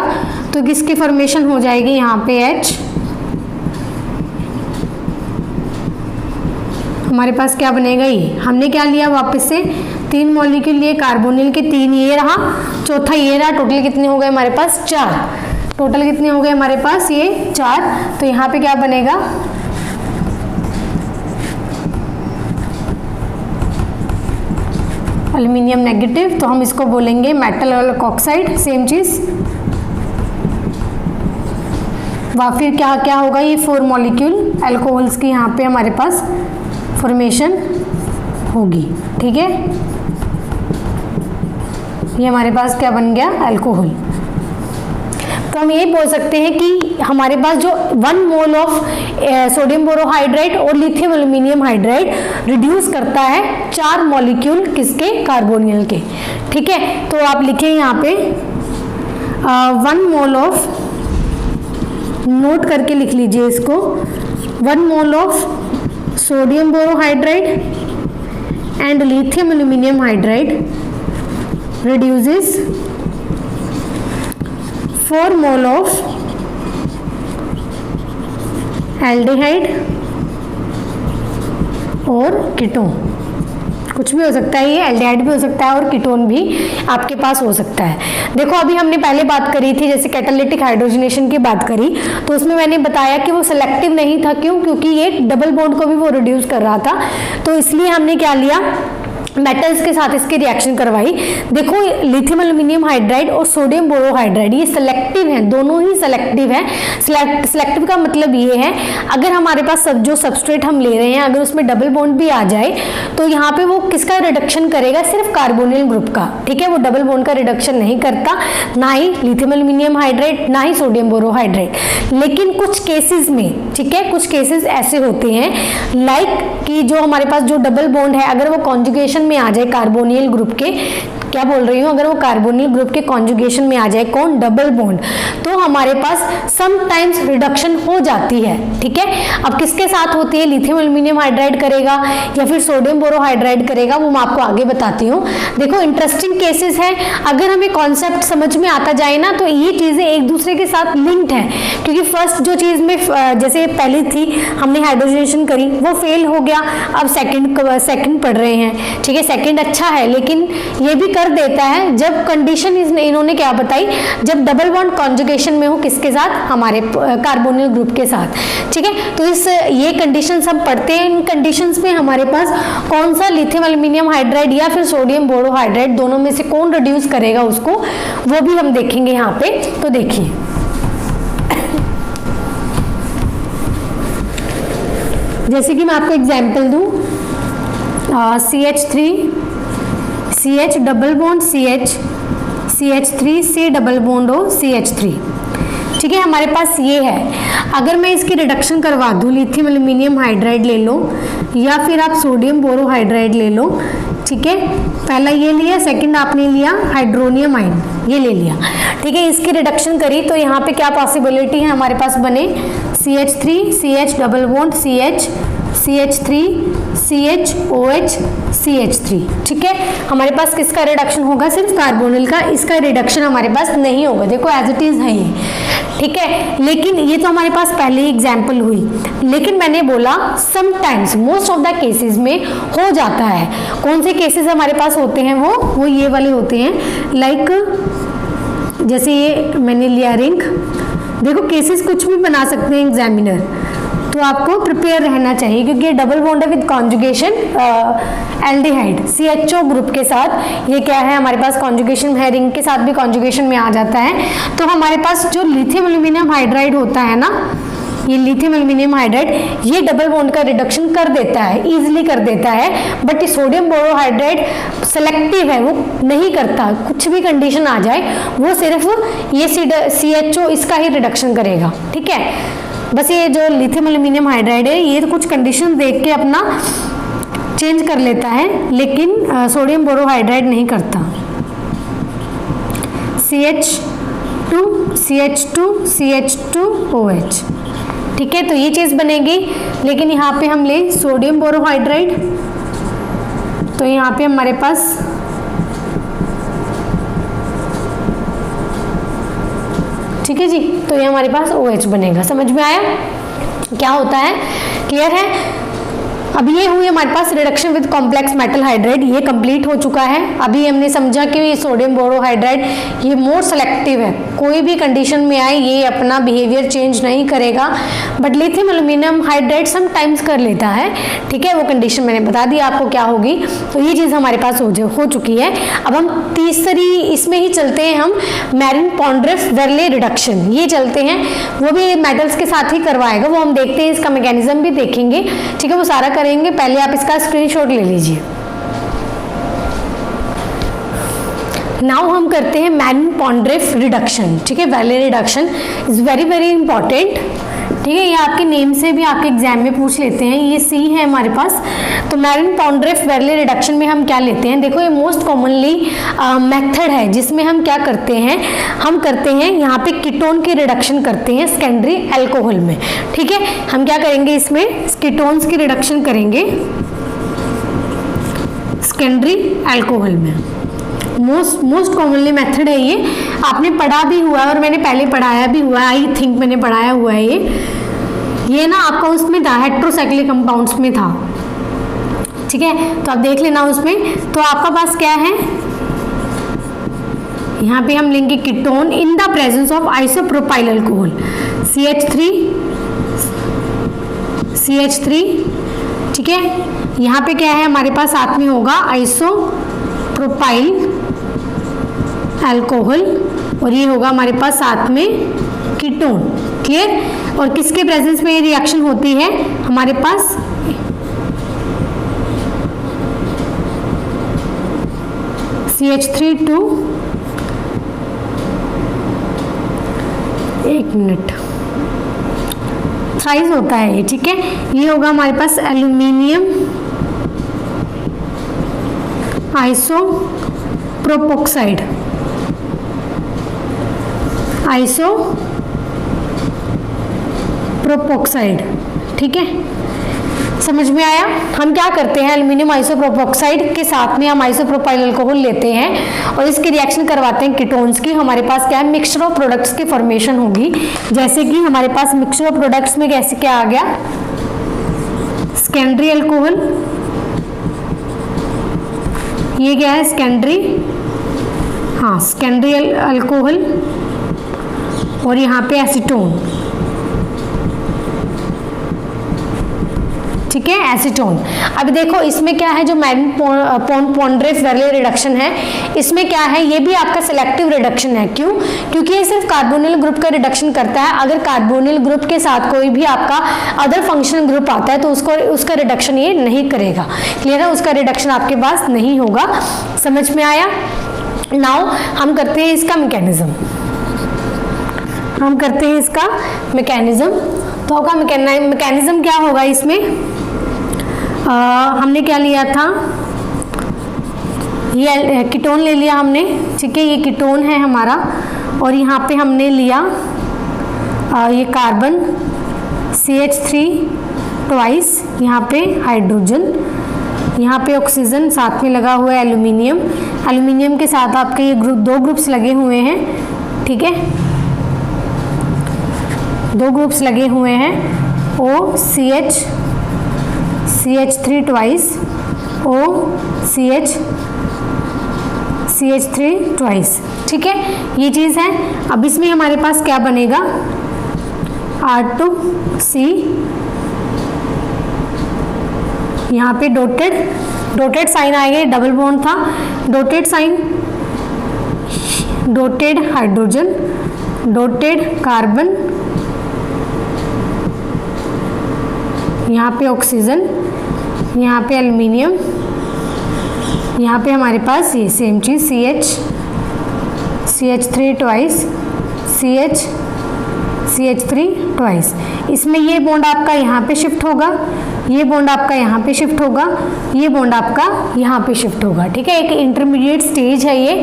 तो किसकी फॉर्मेशन हो जाएगी, यहाँ पे H, हमारे पास क्या बनेगा, ये हमने क्या लिया वापस से 3 मॉलिक्यूल लिए कार्बोनिल के, 3 ये रहा, चौथा ये रहा, टोटल कितने हो गए हमारे पास, 4। टोटल कितने हो गए हमारे पास, ये 4। तो यहाँ पे क्या बनेगा, एल्यूमिनियम नेगेटिव, तो हम इसको बोलेंगे मेटल एल्कोक्साइड, सेम चीज। फिर क्या होगा, ये 4 मॉलिक्यूल अल्कोहल्स की यहाँ पे हमारे पास फॉर्मेशन होगी। ठीक है, ये हमारे पास क्या बन गया, अल्कोहल। तो हम ये बोल सकते हैं कि हमारे पास जो 1 मोल ऑफ सोडियम बोरोहाइड्रेट और लिथियम एल्यूमिनियम हाइड्राइड रिड्यूस करता है 4 मॉलिक्यूल किसके, कार्बोनिल के। ठीक है, तो आप लिखें यहाँ पे 1 मोल ऑफ, नोट करके लिख लीजिए इसको, 1 mole of sodium borohydride and lithium aluminium hydride reduces 4 mole of aldehyde और कीटोन। कुछ भी हो सकता है, ये एल्डिहाइड भी हो सकता है और कीटोन भी आपके पास हो सकता है। देखो अभी हमने पहले बात करी थी, जैसे कैटालिटिक हाइड्रोजनेशन की बात करी, तो उसमें मैंने बताया कि वो सेलेक्टिव नहीं था। क्यों? क्योंकि ये डबल बॉन्ड को भी वो रिड्यूस कर रहा था, तो इसलिए हमने क्या लिया, मेटल्स के साथ इसकी रिएक्शन करवाई। देखो लिथियम एल्यूमिनियम हाइड्राइड और सोडियम बोरोहाइड्राइड ये सेलेक्टिव हैं, दोनों ही सेलेक्टिव हैं। सेलेक्टिव का मतलब ये है, अगर हमारे पास जो सबस्ट्रेट हम ले रहे हैं अगर उसमें डबल बॉन्ड भी आ जाए तो यहाँ पे वो किसका रिडक्शन करेगा, सिर्फ कार्बोनिल ग्रुप का। ठीक है, वो डबल बॉन्ड का रिडक्शन नहीं करता, ना ही लिथियम एल्यूमिनियम हाइड्राइड ना ही सोडियम बोरोहाइड्राइड। लेकिन कुछ केसेस में, ठीक है, कुछ केसेस ऐसे होते हैं लाइक कि जो हमारे पास जो डबल बॉन्ड है अगर वो कॉन्जुगेशन में आ जाए कार्बोनिल ग्रुप के, क्या बोल रही हूँ, अगर वो कार्बोनिल ग्रुप के कॉन्जुगेशन में आ जाए, कौन, डबल बॉन्ड, तो हमारे पास समटाइम्स रिडक्शन हो जाती है। ठीक है, अब किसके साथ होती है, लिथियम एल्यूमिनियम हाइड्राइड करेगा या फिर सोडियम बोरोहाइड्राइड करेगा, वो मैं आपको आगे बताती हूँ। देखो इंटरेस्टिंग केसेस है, अगर हमें कॉन्सेप्ट समझ में आता जाए ना तो ये चीजें एक दूसरे के साथ लिंक्ड है। क्योंकि फर्स्ट जो चीज में जैसे पहली थी हमने हाइड्रोजनेशन करी, वो फेल हो गया, अब सेकंड पढ़ रहे हैं। ठीक है, सेकंड अच्छा है, लेकिन ये भी कर देता है जब कंडीशन इन्होंने क्या बताई, जब डबल बॉन्ड कॉन्जुगेशन में हो, किसके साथ, हमारे कार्बोनिल ग्रुप के साथ। ठीक है, तो ये कंडीशन सब पढ़ते हैं। इन कंडीशंस में हमारे पास कौन सा लिथियम एल्यूमिनियम हाइड्राइड या फिर सोडियम बोरोहाइड्राइड, दोनों में से कौन रिड्यूस करेगा उसको, वो भी हम देखेंगे यहाँ पे। तो देखिए जैसे कि मैं आपको एग्जाम्पल दूं, CH3 CH double bond CH3 C double bond हो CH3। ठीक है, हमारे पास ये है। अगर मैं इसकी रिडक्शन करवा दूं, लिथियम एल्यूमिनियम हाइड्राइड ले लो या फिर आप सोडियम बोरोहाइड्राइड ले लो। ठीक है, पहला ये लिया, सेकंड आपने लिया हाइड्रोनियम आयन, ये ले लिया। ठीक है, इसकी रिडक्शन करी तो यहाँ पे क्या पॉसिबिलिटी है हमारे पास बने, CH3 CH double bond CH3 CHOH CH3। ठीक है, हमारे पास किसका रिडक्शन होगा, सिर्फ कार्बोनिल का, इसका रिडक्शन हमारे पास नहीं होगा। देखो एज इट इज है ये। ठीक है, लेकिन ये तो हमारे पास पहले ही एग्जाम्पल हुई, लेकिन मैंने बोला sometimes, most of the cases में हो जाता है। कौन से केसेस हमारे पास होते हैं, वो ये वाले होते हैं, लाइक जैसे ये मैंने लिया रिंग। देखो केसेस कुछ भी बना सकते हैं एग्जामिनर, तो आपको प्रिपेयर रहना चाहिए क्योंकि ये डबल बॉन्ड है with conjugation aldehyde CHO group के साथ। ये क्या है, हमारे पास कॉन्जुगेशन है, रिंग के साथ भी कॉन्जुगेशन में आ जाता है। तो हमारे पास जो लिथियम एल्यूमिनियम हाइड्राइड होता है ना, ये लिथियम एल्यूमिनियम हाइड्राइड, ये डबल बॉन्ड का रिडक्शन कर देता है, इजीली कर देता है। बट ये सोडियम बोरोहाइड्राइड सेलेक्टिव है, वो नहीं करता, कुछ भी कंडीशन आ जाए वो सिर्फ ये CHO इसका ही रिडक्शन करेगा। ठीक है, बस ये जो लिथियम एल्यूमिनियम हाइड्राइड है ये तो कुछ कंडीशन देख के अपना चेंज कर लेता है, लेकिन सोडियम बोरोहाइड्राइड नहीं करता। CH2CH2OH। ठीक है, तो ये चीज़ बनेगी। लेकिन यहाँ पे हम ले सोडियम बोरोहाइड्राइड, तो यहाँ पे हमारे पास ठीक है जी, तो ये हमारे पास OH बनेगा। समझ में आया क्या होता है, क्लियर है? अब ये हुई हमारे पास reduction with complex metal hydride, ये कंप्लीट हो चुका है। अभी हमने समझा कि सोडियम बोरोहाइड्राइड ये मोर सेलेक्टिव है, कोई भी कंडीशन में आए ये अपना बिहेवियर चेंज नहीं करेगा, but lithium aluminium hydride sometimes कर लेता है, ठीक है। वो कंडीशन मैंने बता दी आपको क्या होगी। तो ये चीज़ हमारे पास हो चुकी है। अब हम तीसरी इसमें ही चलते हैं, हम मैरिन-पोंड्रेफ-वेरले रिडक्शन, ये चलते हैं, वो भी मेटल्स के साथ ही करवाएगा, वो हम देखते हैं, इसका मैकेनिज्म भी देखेंगे, ठीक है। वो सारा करेंगे, पहले आप इसका स्क्रीनशॉट ले लीजिए। नाउ हम करते हैं मैरिन-पोंड्रेफ रिडक्शन, ठीक है। Verley reduction is very very important, ठीक है। ये आपके नेम से भी आपके एग्जाम में पूछ लेते हैं, ये सी है हमारे पास। तो मैरिन-पोंड्रेफ-वेरले रिडक्शन में हम क्या लेते हैं, देखो ये मोस्ट कॉमनली मेथड है जिसमें हम क्या करते हैं, हम करते हैं यहाँ पे कीटोन की रिडक्शन करते हैं सेकेंडरी अल्कोहल में, ठीक है। हम क्या करेंगे, इसमें कीटोन्स की रिडक्शन करेंगे सेकेंडरी अल्कोहल में। मोस्ट कॉमनली मेथड है ये, आपने पढ़ा भी हुआ है और मैंने पहले पढ़ाया भी हुआ है, आई थिंक मैंने पढ़ाया हुआ है ये ना आपका उसमें था, हेट्रोसाइक्लिक कंपाउंड्स में था, ठीक है। तो आप देख लेना उसमें। तो आपका पास क्या है, यहाँ पे हम लेंगे ketone in the presence of isopropyl alcohol CH3, ठीक है। यहाँ पे क्या है हमारे पास साथ में होगा आइसोप्रोपाइल अल्कोहल और ये होगा हमारे पास साथ में कीटोन, क्लियर। और किसके प्रेजेंस में ये रिएक्शन होती है, हमारे पास CH3 टू, एक मिनट, थ्राइस होता है ये, ठीक है। ये होगा हमारे पास एल्यूमिनियम आइसोप्रोपोक्साइड, ठीक है। समझ में आया। हम क्या करते हैं, एल्यूमिनियम आइसोप्रोपोक्साइड के साथ में हम आइसोप्रोपाइल अल्कोहल लेते हैं और इसकी रिएक्शन करवाते हैं कीटोन्स की। हमारे पास क्या है, मिक्सचर ऑफ प्रोडक्ट्स की फॉर्मेशन होगी। जैसे कि हमारे पास मिक्सचर ऑफ प्रोडक्ट्स में कैसे क्या आ गया, सेकेंडरी अल्कोहल, ये क्या है सेकेंडरी, हाँ सेकेंडरी अल्कोहल, और यहाँ पे एसीटोन, ठीक है, एसीटोन। अब देखो इसमें क्या है, जो मैरिन-पोंड्रेफ-वेरले रिडक्शन है, इसमें क्या है, ये भी आपका सिलेक्टिव रिडक्शन है। क्यों? क्योंकि ये सिर्फ कार्बोनिल ग्रुप का रिडक्शन करता है। अगर कार्बोनिल ग्रुप के साथ कोई भी आपका अदर फंक्शनल ग्रुप आता है तो उसका रिडक्शन ये नहीं करेगा, क्लियर है, उसका रिडक्शन आपके पास नहीं होगा। समझ में आया। नाउ हम करते हैं इसका मैकेनिज्म, तो आपका मैकेनिज्म क्या होगा इसमें, हमने क्या लिया था, ये कीटोन ले लिया हमने, ठीक है, ये कीटोन है हमारा, और यहाँ पे हमने लिया ये कार्बन CH3 ट्वाइस, यहाँ पे हाइड्रोजन, यहाँ पे ऑक्सीजन, साथ में लगा हुआ है एल्यूमिनियम के साथ आपके ये दो ग्रुप्स लगे हुए हैं, ठीक है, 2 ग्रुप्स लगे हुए हैं, CH3 ट्वाइस, CH3 ट्वाइस, ठीक है, ये चीज़ है। अब इसमें हमारे पास क्या बनेगा, R2C, यहाँ पे डोटेड साइन आएगा, डबल बॉन्ड था, dotted sign, dotted hydrogen, dotted carbon, यहाँ पे ऑक्सीजन, यहाँ पे एल्यूमिनियम, यहाँ पे हमारे पास ये सेम चीज़ CH3 ट्वाइस, CH3 ट्वाइस। इसमें ये बॉन्ड आपका यहाँ पे शिफ्ट होगा, ये बॉन्ड आपका यहाँ पे शिफ्ट होगा, ये बॉन्ड आपका यहाँ पे शिफ्ट होगा, ठीक है, एक इंटरमीडिएट स्टेज है ये।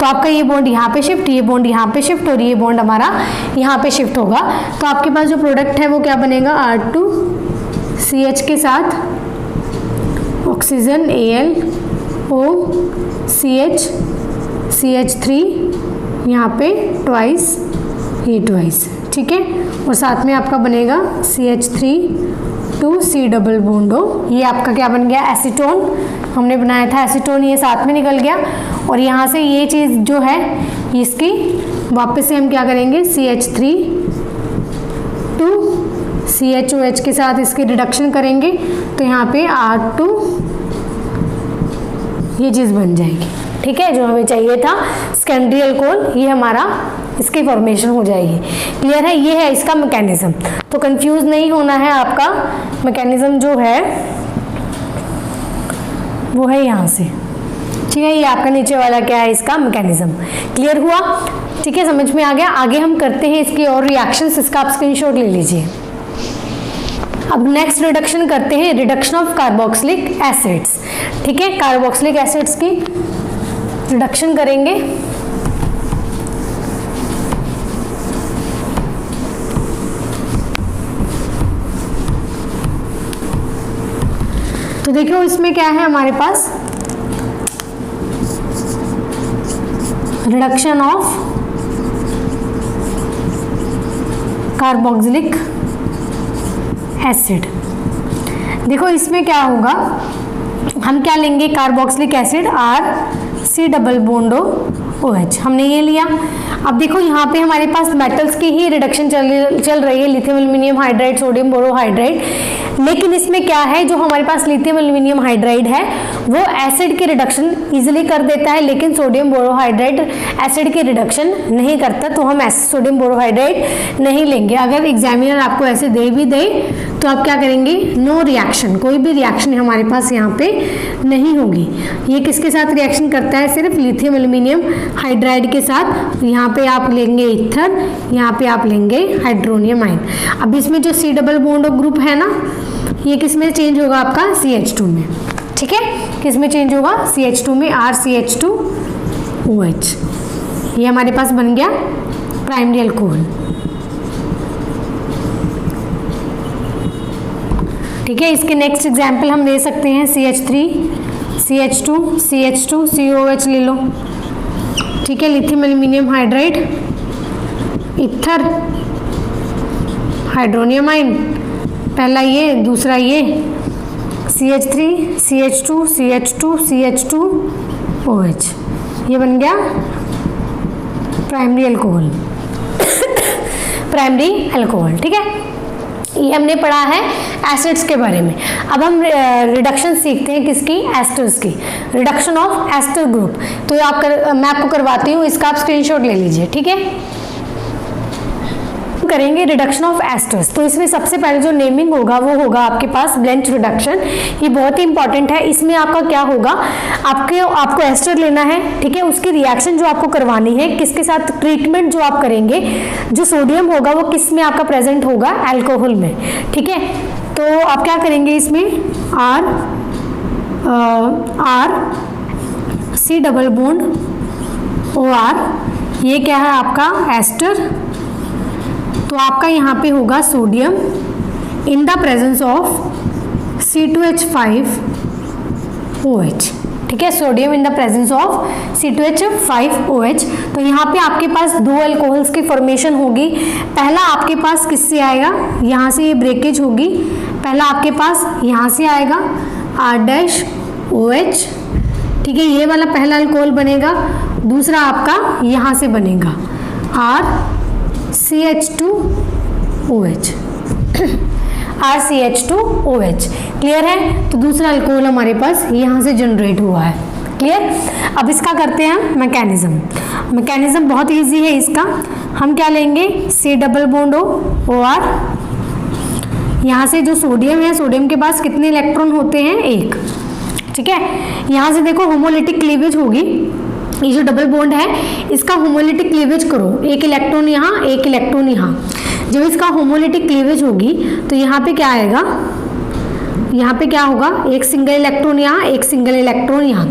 तो आपका ये बॉन्ड यहाँ पे शिफ्ट, ये बॉन्ड यहाँ पे शिफ्ट, और ये बॉन्ड हमारा यहाँ पे शिफ्ट होगा। तो आपके पास जो प्रोडक्ट है वो क्या बनेगा, R2CH के साथ ऑक्सीजन AlOCH, CH3 यहाँ पे ट्वाइस, ये ट्वाइस, ठीक है, और साथ में आपका बनेगा CH3 डबल बॉन्ड O, ये आपका क्या बन गया, एसीटोन, हमने बनाया था एसीटोन, ये साथ में निकल गया, और यहाँ से ये चीज़ जो है इसकी वापस से हम क्या करेंगे, CH3 टू CHOH के साथ इसकी रिडक्शन करेंगे तो यहाँ पे R2 ये चीज़ बन जाएगी। ठीक है, जो हमें चाहिए था सेकेंडरी अल्कोहल, ये हमारा इसकी फॉर्मेशन हो जाएगी। क्लियर है, ये है इसका मैकेनिज्म। तो कंफ्यूज नहीं होना है, आपका मैकेनिज्म जो है वो है यहाँ से। ठीक है, ये आपका नीचे वाला क्या है, इसका मैकेनिज्म। क्लियर हुआ? ठीक है, समझ में आ गया। आगे हम करते हैं इसकी और रिएक्शंस, इसका आप स्क्रीनशॉट ले लीजिए। अब नेक्स्ट रिडक्शन करते हैं, रिडक्शन ऑफ कार्बोक्सिलिक एसिड्स। ठीक है, कार्बोक्सिलिक एसिड्स की रिडक्शन करेंगे। तो देखो इसमें क्या है हमारे पास, रिडक्शन ऑफ कार्बोक्सिलिक एसिड। देखो इसमें क्या होगा, हम क्या लेंगे, carboxylic acid R C double bond OH, हमने ये लिया। अब देखो यहाँ पे हमारे पास मेटल्स की ही रिडक्शन चल रही है, lithium aluminium hydride, sodium borohydride. लेकिन इसमें क्या है, जो हमारे पास लिथियम एल्यूमिनियम हाइड्राइड है वो एसिड की रिडक्शन इजीली कर देता है, लेकिन सोडियम बोरोहाइड्राइड एसिड की रिडक्शन नहीं करता, तो हम सोडियम बोरोहाइड्राइड नहीं लेंगे। अगर एग्जामिनर आपको ऐसे दे भी दे तो आप क्या करेंगे, नो रिएक्शन, कोई भी रिएक्शन हमारे पास यहाँ पे नहीं होगी। ये किसके साथ रिएक्शन करता है, सिर्फ लिथियम एल्यूमिनियम हाइड्राइड के साथ। यहाँ पे आप लेंगे ईथर, यहाँ पे आप लेंगे हाइड्रोनियम आयन। अब इसमें जो C डबल बॉन्ड ग्रुप है ना, ये किस में चेंज होगा, आपका CH2 में। ठीक है, किस में चेंज होगा, CH2 में, RCH2OH। ये हमारे पास बन गया प्राइमरी अल्कोहल। ठीक है, इसके नेक्स्ट एग्जाम्पल हम ले सकते हैं CH3 CH2 CH2 COH ले लो। ठीक है, lithium aluminium hydride, ether, hydronium ion, पहला ये, दूसरा ये, CH3 CH2 CH2 CH2OH, ये बन गया प्राइमरी अल्कोहल। Primary alcohol. ठीक है, ये हमने पढ़ा है एसिड्स के बारे में। अब हम रिडक्शन सीखते हैं किसकी, एस्टर्स की, रिडक्शन ऑफ एस्टर ग्रुप। तो मैं आपको करवाती हूँ, इसका आप स्क्रीनशॉट ले लीजिए। ठीक है, करेंगे रिडक्शन ऑफ एस्टर्स। तो इसमें सबसे पहले जो नेमिंग होगा वो होगा आपके पास ब्लेंच रिडक्शन। ये बहुत ही इंपॉर्टेंट है। इसमें आपका क्या होगा, आपको एस्टर लेना है। ठीक है, उसकी रिएक्शन जो आपको करवानी है, किसके साथ ट्रीटमेंट जो आप करेंगे, जो सोडियम होगा वो किस में आपका प्रेजेंट होगा, अल्कोहल में। ठीक है, तो आप क्या करेंगे, इसमें R C double bond OR, ये क्या है आपका एस्टर। तो आपका यहाँ पे होगा sodium in the presence of C2H5OH। ठीक है, sodium in the presence of C2H5OH। तो यहाँ पे आपके पास दो अल्कोहल्स की फॉर्मेशन होगी। पहला आपके पास किससे आएगा, यहाँ से ये ब्रेकेज होगी। पहला आपके पास यहाँ से आएगा R-OH। ठीक है, ये वाला पहला अल्कोहल बनेगा। दूसरा आपका यहाँ से बनेगा RCH2OH। RCH2OH। क्लियर है, तो दूसरा अल्कोहल हमारे पास यहाँ से जनरेट हुआ है। क्लियर। अब इसका करते हैं हम मैकेनिज्म। मैकेनिज्म बहुत इजी है इसका। हम क्या लेंगे, C डबल बॉन्ड OR। यहाँ से जो सोडियम है, सोडियम के पास कितने इलेक्ट्रॉन होते हैं, एक। ठीक है, यहाँ से देखो होमोलिटिक क्लीवेज होगी। ये जो डबल बॉन्ड है इसका होमोलिटिक क्लीवेज करो, एक इलेक्ट्रॉन यहाँ, एक इलेक्ट्रॉन यहाँ। जब इसका होमोलिटिक क्लीवेज होगी तो यहाँ पे क्या आएगा, यहाँ पे क्या होगा, एक सिंगल इलेक्ट्रॉन यहाँ, एक सिंगल इलेक्ट्रॉन यहाँ।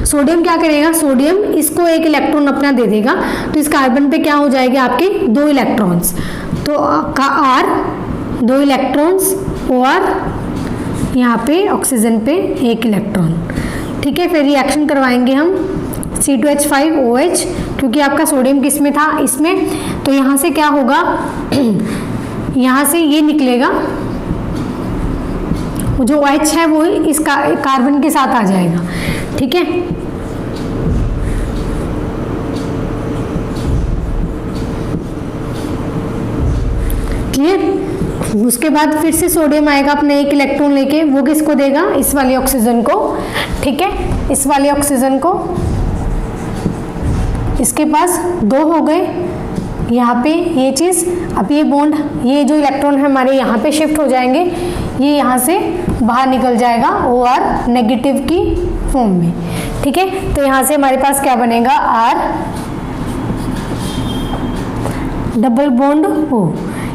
सोडियम क्या करेगा, सोडियम इसको एक इलेक्ट्रॉन अपना दे देगा, तो इस कार्बन पे क्या हो जाएगा, आपके दो इलेक्ट्रॉन्स। तो का R, दो इलेक्ट्रॉन्स, और यहाँ पे ऑक्सीजन पे एक इलेक्ट्रॉन। ठीक है, फिर रिएक्शन करवाएंगे हम C2H5OH, क्योंकि आपका सोडियम किस में था, इसमें। तो यहाँ से क्या होगा, यहाँ से ये निकलेगा, जो OH है वो इस कार्बन के साथ आ जाएगा। ठीक है, उसके बाद फिर से सोडियम आएगा अपने एक इलेक्ट्रॉन लेके, वो किसको देगा, इस वाले ऑक्सीजन को, ठीक है, इस वाले ऑक्सीजन को। इसके पास 2 हो गए यहाँ पे ये चीज़। अब ये बॉन्ड, ये जो इलेक्ट्रॉन है हमारे यहाँ पे शिफ्ट हो जाएंगे, ये यहाँ से बाहर निकल जाएगा OR नेगेटिव की फॉर्म में, ठीक है। तो यहाँ से हमारे पास क्या बनेगा, R डबल बॉन्ड O,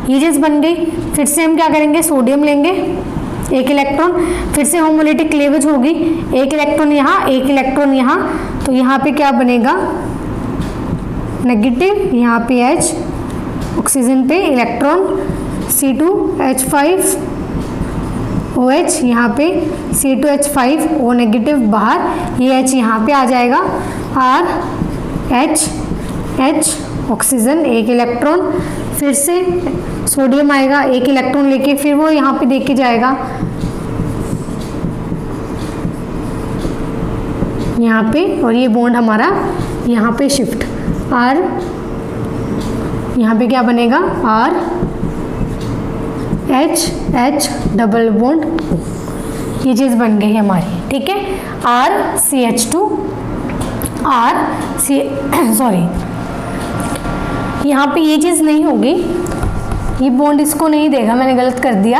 ये चीज़ बन गई। फिर से हम क्या करेंगे, सोडियम लेंगे, एक इलेक्ट्रॉन, फिर से होमोलिटिक क्लीवेज होगी, एक इलेक्ट्रॉन यहाँ, एक इलेक्ट्रॉन यहाँ, तो यहाँ पे क्या बनेगा, नेगेटिव, यहाँ पे H, ऑक्सीजन पे इलेक्ट्रॉन C2H5 OH, यहाँ पे C2H5 O नेगेटिव बाहर, ये H यहाँ पे आ जाएगा, R H ऑक्सीजन एक इलेक्ट्रॉन, फिर से सोडियम आएगा एक इलेक्ट्रॉन लेके, फिर वो यहाँ पे देके जाएगा यहाँ पे, और ये बॉन्ड हमारा यहाँ पे शिफ्ट, R यहाँ पे क्या बनेगा, R H double bond O, ये चीज़ बन गई हमारी, ठीक है। RCH2 सॉरी, यहाँ पे ये चीज़ नहीं होगी, ये बॉन्ड इसको नहीं देगा, मैंने गलत कर दिया।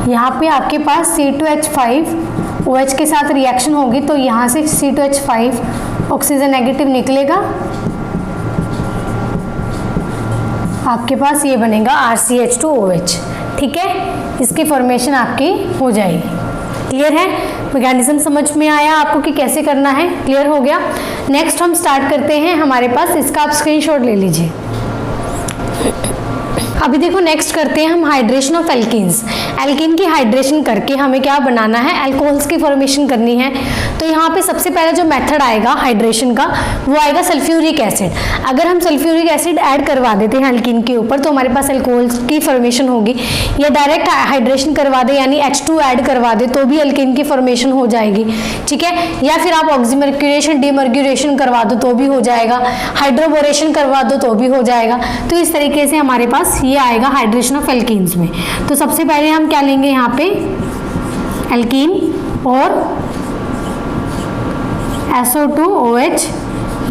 यहाँ पे आपके पास C2H5 OH के साथ रिएक्शन होगी, तो यहाँ से C2H5 ऑक्सीजन नेगेटिव निकलेगा, आपके पास ये बनेगा RCH2OH, ठीक है। इसकी फॉर्मेशन आपकी हो जाएगी। क्लियर है, मैकेनिज्म समझ में आया आपको कि कैसे करना है, क्लियर हो गया। नेक्स्ट हम स्टार्ट करते हैं, हमारे पास इसका आप स्क्रीनशॉट ले लीजिए। अभी देखो नेक्स्ट करते हैं हम हाइड्रेशन ऑफ एल्कीन्स। एल्कीन की हाइड्रेशन करके हमें क्या बनाना है, अल्कोहल्स की फॉर्मेशन करनी है। तो यहाँ पे सबसे पहले जो मेथड आएगा हाइड्रेशन का, वो आएगा सल्फ्यूरिक एसिड। अगर हम सल्फ्यूरिक एसिड ऐड करवा देते हैं एल्कीन के ऊपर, तो हमारे पास अल्कोहल्स की फॉर्मेशन होगी। या डायरेक्ट हाइड्रेशन करवा दे, यानी H2 ऐड करवा दे, तो भी एल्कीन की फॉर्मेशन हो जाएगी, ठीक है। या फिर आप ऑक्सीमर्क्यूरेशन डीमर्क्यूरेशन करवा दो तो भी हो जाएगा, हाइड्रोबोरेशन करवा दो तो भी हो जाएगा। तो इस तरीके से हमारे पास ये आएगा हाइड्रेशन ऑफ एल्कीन्स में। तो सबसे पहले हम क्या लेंगे, यहाँ पे एल्कीन और SO2OH,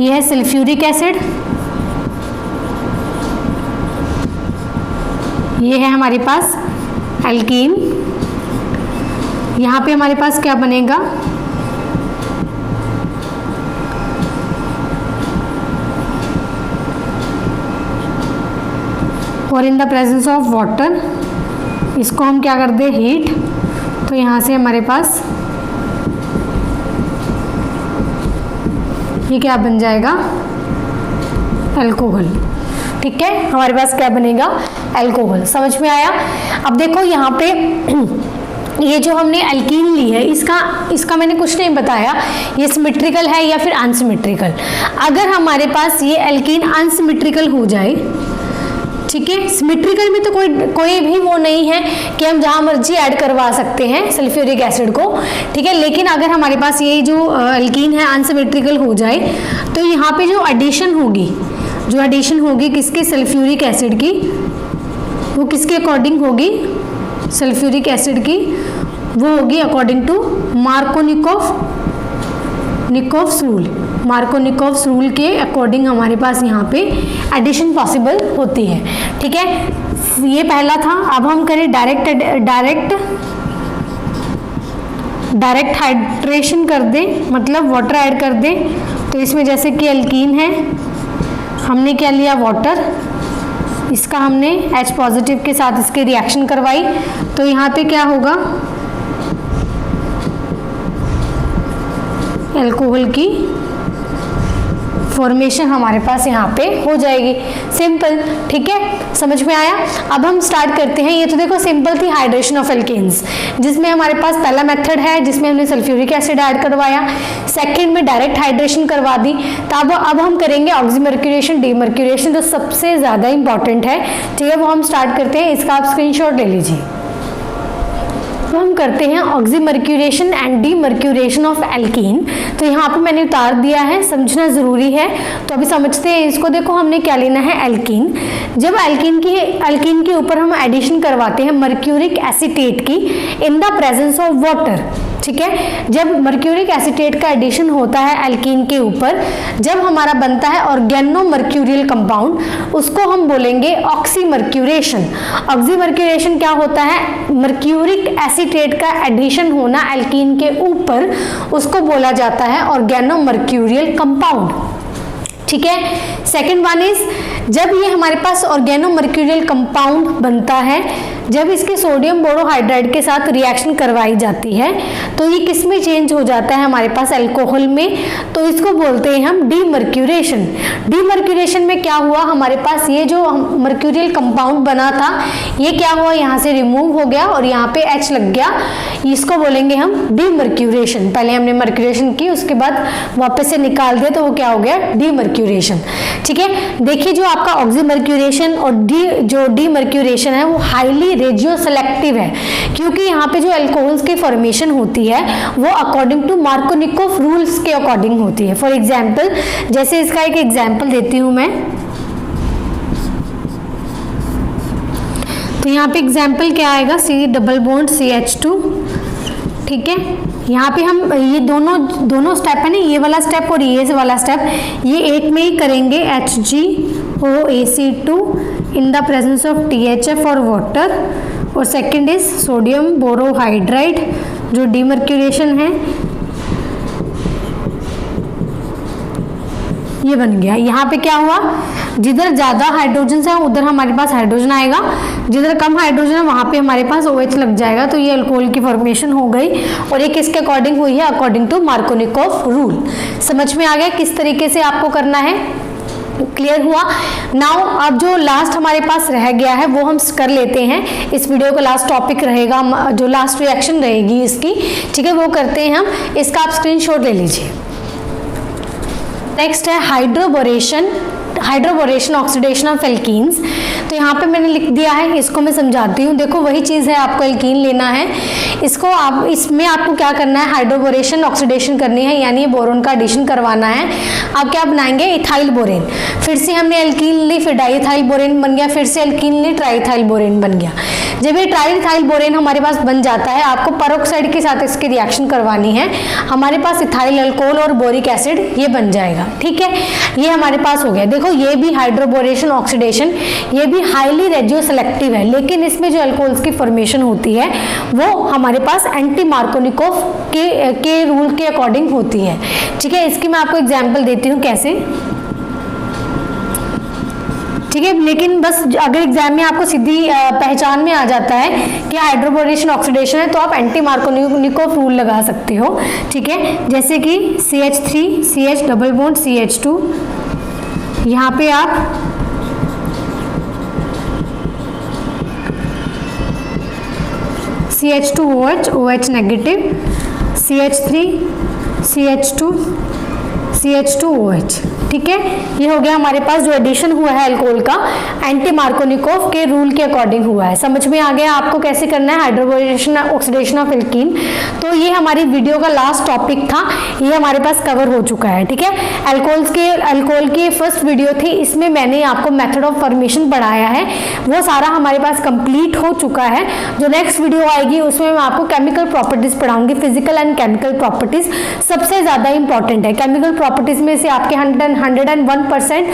ये है सल्फ्यूरिक एसिड, ये है हमारे पास एल्कीन। यहाँ पे हमारे पास क्या बनेगा, और इन द प्रेजेंस ऑफ वाटर, इसको हम क्या कर दे, हीट। तो यहाँ से हमारे पास ये क्या बन जाएगा, अल्कोहल, ठीक है। हमारे पास क्या बनेगा, अल्कोहल। समझ में आया। अब देखो यहाँ पे ये जो हमने एल्कीन ली है, इसका मैंने कुछ नहीं बताया, ये सिमेट्रिकल है या फिर अनसिमेट्रिकल। अगर हमारे पास ये एल्कीन अनसिमेट्रिकल हो जाए, ठीक है, सिमेट्रिकल में तो कोई भी वो नहीं है कि हम जहाँ मर्जी ऐड करवा सकते हैं सल्फ्यूरिक एसिड को, ठीक है। लेकिन अगर हमारे पास ये जो एल्कीन है अनसिमेट्रिकल हो जाए, तो यहाँ पे जो एडिशन होगी किसके, सल्फ्यूरिक एसिड की, वो किसके अकॉर्डिंग होगी, सल्फ्यूरिक एसिड की, वो होगी according to Markovnikov's rule. Markovnikov's rule के अकॉर्डिंग हमारे पास यहाँ पे एडिशन पॉसिबल होती है, ठीक है। ये पहला था। अब हम करें डायरेक्ट हाइड्रेशन कर दें, मतलब वाटर ऐड कर दें। तो इसमें जैसे कि एल्कीन है, हमने क्या लिया, वाटर, इसका हमने H पॉजिटिव के साथ इसकी रिएक्शन करवाई, तो यहाँ पे क्या होगा, अल्कोहल की फॉर्मेशन हमारे पास यहाँ पे हो जाएगी। सिंपल, ठीक है, समझ में आया। अब हम स्टार्ट करते हैं। ये तो देखो सिंपल थी हाइड्रेशन ऑफ एल्केन्स, जिसमें हमारे पास पहला मेथड है जिसमें हमने सल्फ्यूरिक एसिड ऐड करवाया, सेकंड में डायरेक्ट हाइड्रेशन करवा दी। तब अब हम करेंगे ऑक्सीमर्क्यूरेशन डीमर्क्यूरेशन, जो सबसे ज़्यादा इंपॉर्टेंट है, ठीक है, वो हम स्टार्ट करते हैं। इसका आप स्क्रीनशॉट ले लीजिए। अब हम करते हैं oxymercuration and demercuration of alkene. तो यहाँ पे मैंने उतार दिया है, समझना ज़रूरी है। तो अभी समझते हैं इसको। देखो हमने क्या लेना है, एल्कीन। जब एल्कीन के ऊपर हम एडिशन करवाते हैं मर्क्यूरिक एसीटेट की इन द प्रेजेंस ऑफ वाटर, ठीक है, जब मर्क्यूरिक एसीटेट का एडिशन होता है एल्कीन के ऊपर, जब हमारा बनता है ऑर्गेनोमर्क्यूरियल कंपाउंड, उसको हम बोलेंगे ऑक्सीमर्क्यूरेशन। ऑक्सीमर्क्यूरेशन क्या होता है, मर्क्यूरिक एसीटेट का एडिशन होना एल्कीन के ऊपर, उसको बोला जाता है ऑर्गेनोमर्क्यूरियल कंपाउंड, ठीक है। सेकेंड वन इज, जब ये हमारे पास ऑर्गेनोमर्क्यूरियल कंपाउंड बनता है, जब इसके सोडियम बोरोहाइड्राइड के साथ रिएक्शन करवाई जाती है तो ये किस में चेंज हो जाता है हमारे पास, अल्कोहल में। तो इसको बोलते हैं हम डीमर्क्यूरेशन। डीमर्क्यूरेशन में क्या हुआ, हमारे पास ये जो मर्क्यूरियल कंपाउंड बना था ये क्या हुआ, यहाँ से रिमूव हो गया और यहाँ पे H लग गया, इसको बोलेंगे हम डीमर्क्यूरेशन। पहले हमने मर्क्यूरेशन की, उसके बाद वापस से निकाल दिया तो वो क्या हो गया, डीमर्क्यूरेशन, ठीक है। देखिए जो आपका ऑक्सीमर्क्यूरेशन और जो डीमर्क्यूरेशन है वो हाईली रेडियो सेलेक्टिव है, क्योंकि यहाँ पे जो अल्कोहल्स की फॉर्मेशन होती है वो अकॉर्डिंग टू मार्कोनिकोव रूल्स के अकॉर्डिंग होती है। फॉर एग्जांपल, जैसे इसका एक एग्जांपल देती हूँ मैं, तो यहाँ पे एग्जांपल क्या आएगा, C डबल बॉन्ड CH2, ठीक है। यहाँ पे हम ये दोनों स्टेप है ना, ये वाला स्टेप और ये वाला स्टेप, ये एक में ही करेंगे, HgOAc2 in the presence of THF और वाटर, और सेकंड इज सोडियम बोरोहाइड्राइड जो डीमर्क्यूरेशन है, ये बन गया। यहाँ पे क्या हुआ, जिधर ज्यादा हाइड्रोजन है उधर हमारे पास हाइड्रोजन आएगा, जिधर कम हाइड्रोजन है वहां पे हमारे पास OH लग जाएगा, तो ये अल्कोहल की फॉर्मेशन हो गई। और ये किसके अकॉर्डिंग हुई है, अकॉर्डिंग टू मार्कोनिकोव रूल। समझ में आ गया किस तरीके से आपको करना है, क्लियर हुआ। नाउ अब जो लास्ट हमारे पास रह गया है वो हम कर लेते हैं, इस वीडियो का लास्ट टॉपिक रहेगा, जो लास्ट रिएक्शन रहेगी इसकी, ठीक है, वो करते हैं हम। इसका आप स्क्रीनशॉट ले लीजिए। नेक्स्ट है हाइड्रोबोरेशन ऑक्सीडेशन ऑफ एल्कीन्स। तो यहाँ पे मैंने लिख दिया है, इसको मैं समझाती हूँ। देखो वही चीज़ है, आपको एल्कीन लेना है, इसको आप इसमें आपको क्या करना है, हाइड्रोबोरेशन ऑक्सीडेशन करनी है, यानी बोरोन का एडिशन करवाना है। आप क्या बनाएंगे, इथाइल बोरेन। फिर से हमने एल्कीन ली, फिर डाइइथाइल बोरेन बन गया, फिर से एल्कीन ली, ट्राइइथाइल बोरेन बन गया। जब ये ट्राइइथाइल बोरेन हमारे पास बन जाता है, आपको पेरोक्साइड के साथ इसकी रिएक्शन करवानी है, हमारे पास इथाइल अल्कोहल और बोरिक एसिड ये बन जाएगा, ठीक है। ये हमारे पास हो गया। देखो ये भी हाइड्रोबोरेशन ऑक्सीडेशन, ये भी हाईली रेडियो सेलेक्टिव है, लेकिन इसमें जो अल्कोहल्स की फॉर्मेशन होती है वो हमारे पास एंटी मार्कोनिकोव के रूल के अकॉर्डिंग होती है, ठीक है। इसकी मैं आपको एग्जांपल देती हूँ कैसे, ठीक है। लेकिन बस अगर एग्जाम में आपको सीधी पहचान में आ जाता है कि हाइड्रोबोरेशन ऑक्सीडेशन है तो आप एंटी मार्कोनिकोव रूल लगा सकते हो, ठीक है। जैसे कि CH3 CH double bond CH2, यहाँ पे आप CH2OH OH negative, CH3 CH2 CH2OH, ठीक है। ये हो गया हमारे पास जो एडिशन हुआ है अल्कोहल का, एंटी मार्कोनिकोव के रूल के अकॉर्डिंग हुआ है। समझ में आ गया आपको कैसे करना है हाइड्रोबोरेशन ऑक्सीडेशन ऑफ एल्कीन। तो ये हमारी वीडियो का लास्ट टॉपिक था, ये हमारे पास कवर हो चुका है, ठीक है। अल्कोहल की फर्स्ट वीडियो थी, इसमें मैंने आपको मेथड ऑफ फॉर्मेशन पढ़ाया है, वो सारा हमारे पास कंप्लीट हो चुका है। जो नेक्स्ट वीडियो आएगी उसमें मैं आपको केमिकल प्रॉपर्टीज पढ़ाऊंगी, फिजिकल एंड केमिकल प्रॉपर्टीज सबसे ज्यादा इंपॉर्टेंट है। केमिकल प्रॉपर्टीज में से आपके 101%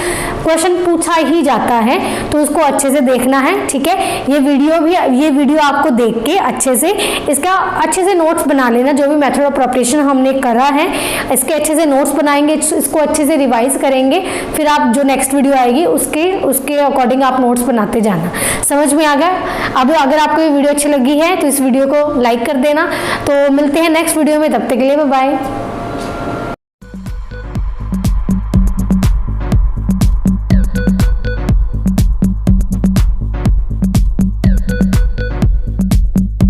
क्वेश्चन पूछा ही जाता है, तो उसको अच्छे से देखना है, ठीक है। ये वीडियो आपको देख के अच्छे से नोट्स बना लेना। जो भी मेथड ऑफ प्रिपरेशन हमने करा है इसके अच्छे से नोट्स बनाएंगे, इसको अच्छे से रिवाइज करेंगे, फिर आप जो नेक्स्ट वीडियो आएगी उसके अकॉर्डिंग आप नोट्स बनाते जाना। समझ में आ गया। अब अगर आपको ये वीडियो अच्छी लगी है तो इस वीडियो को लाइक कर देना। तो मिलते हैं नेक्स्ट वीडियो में, तब तक के लिए बाय बाय।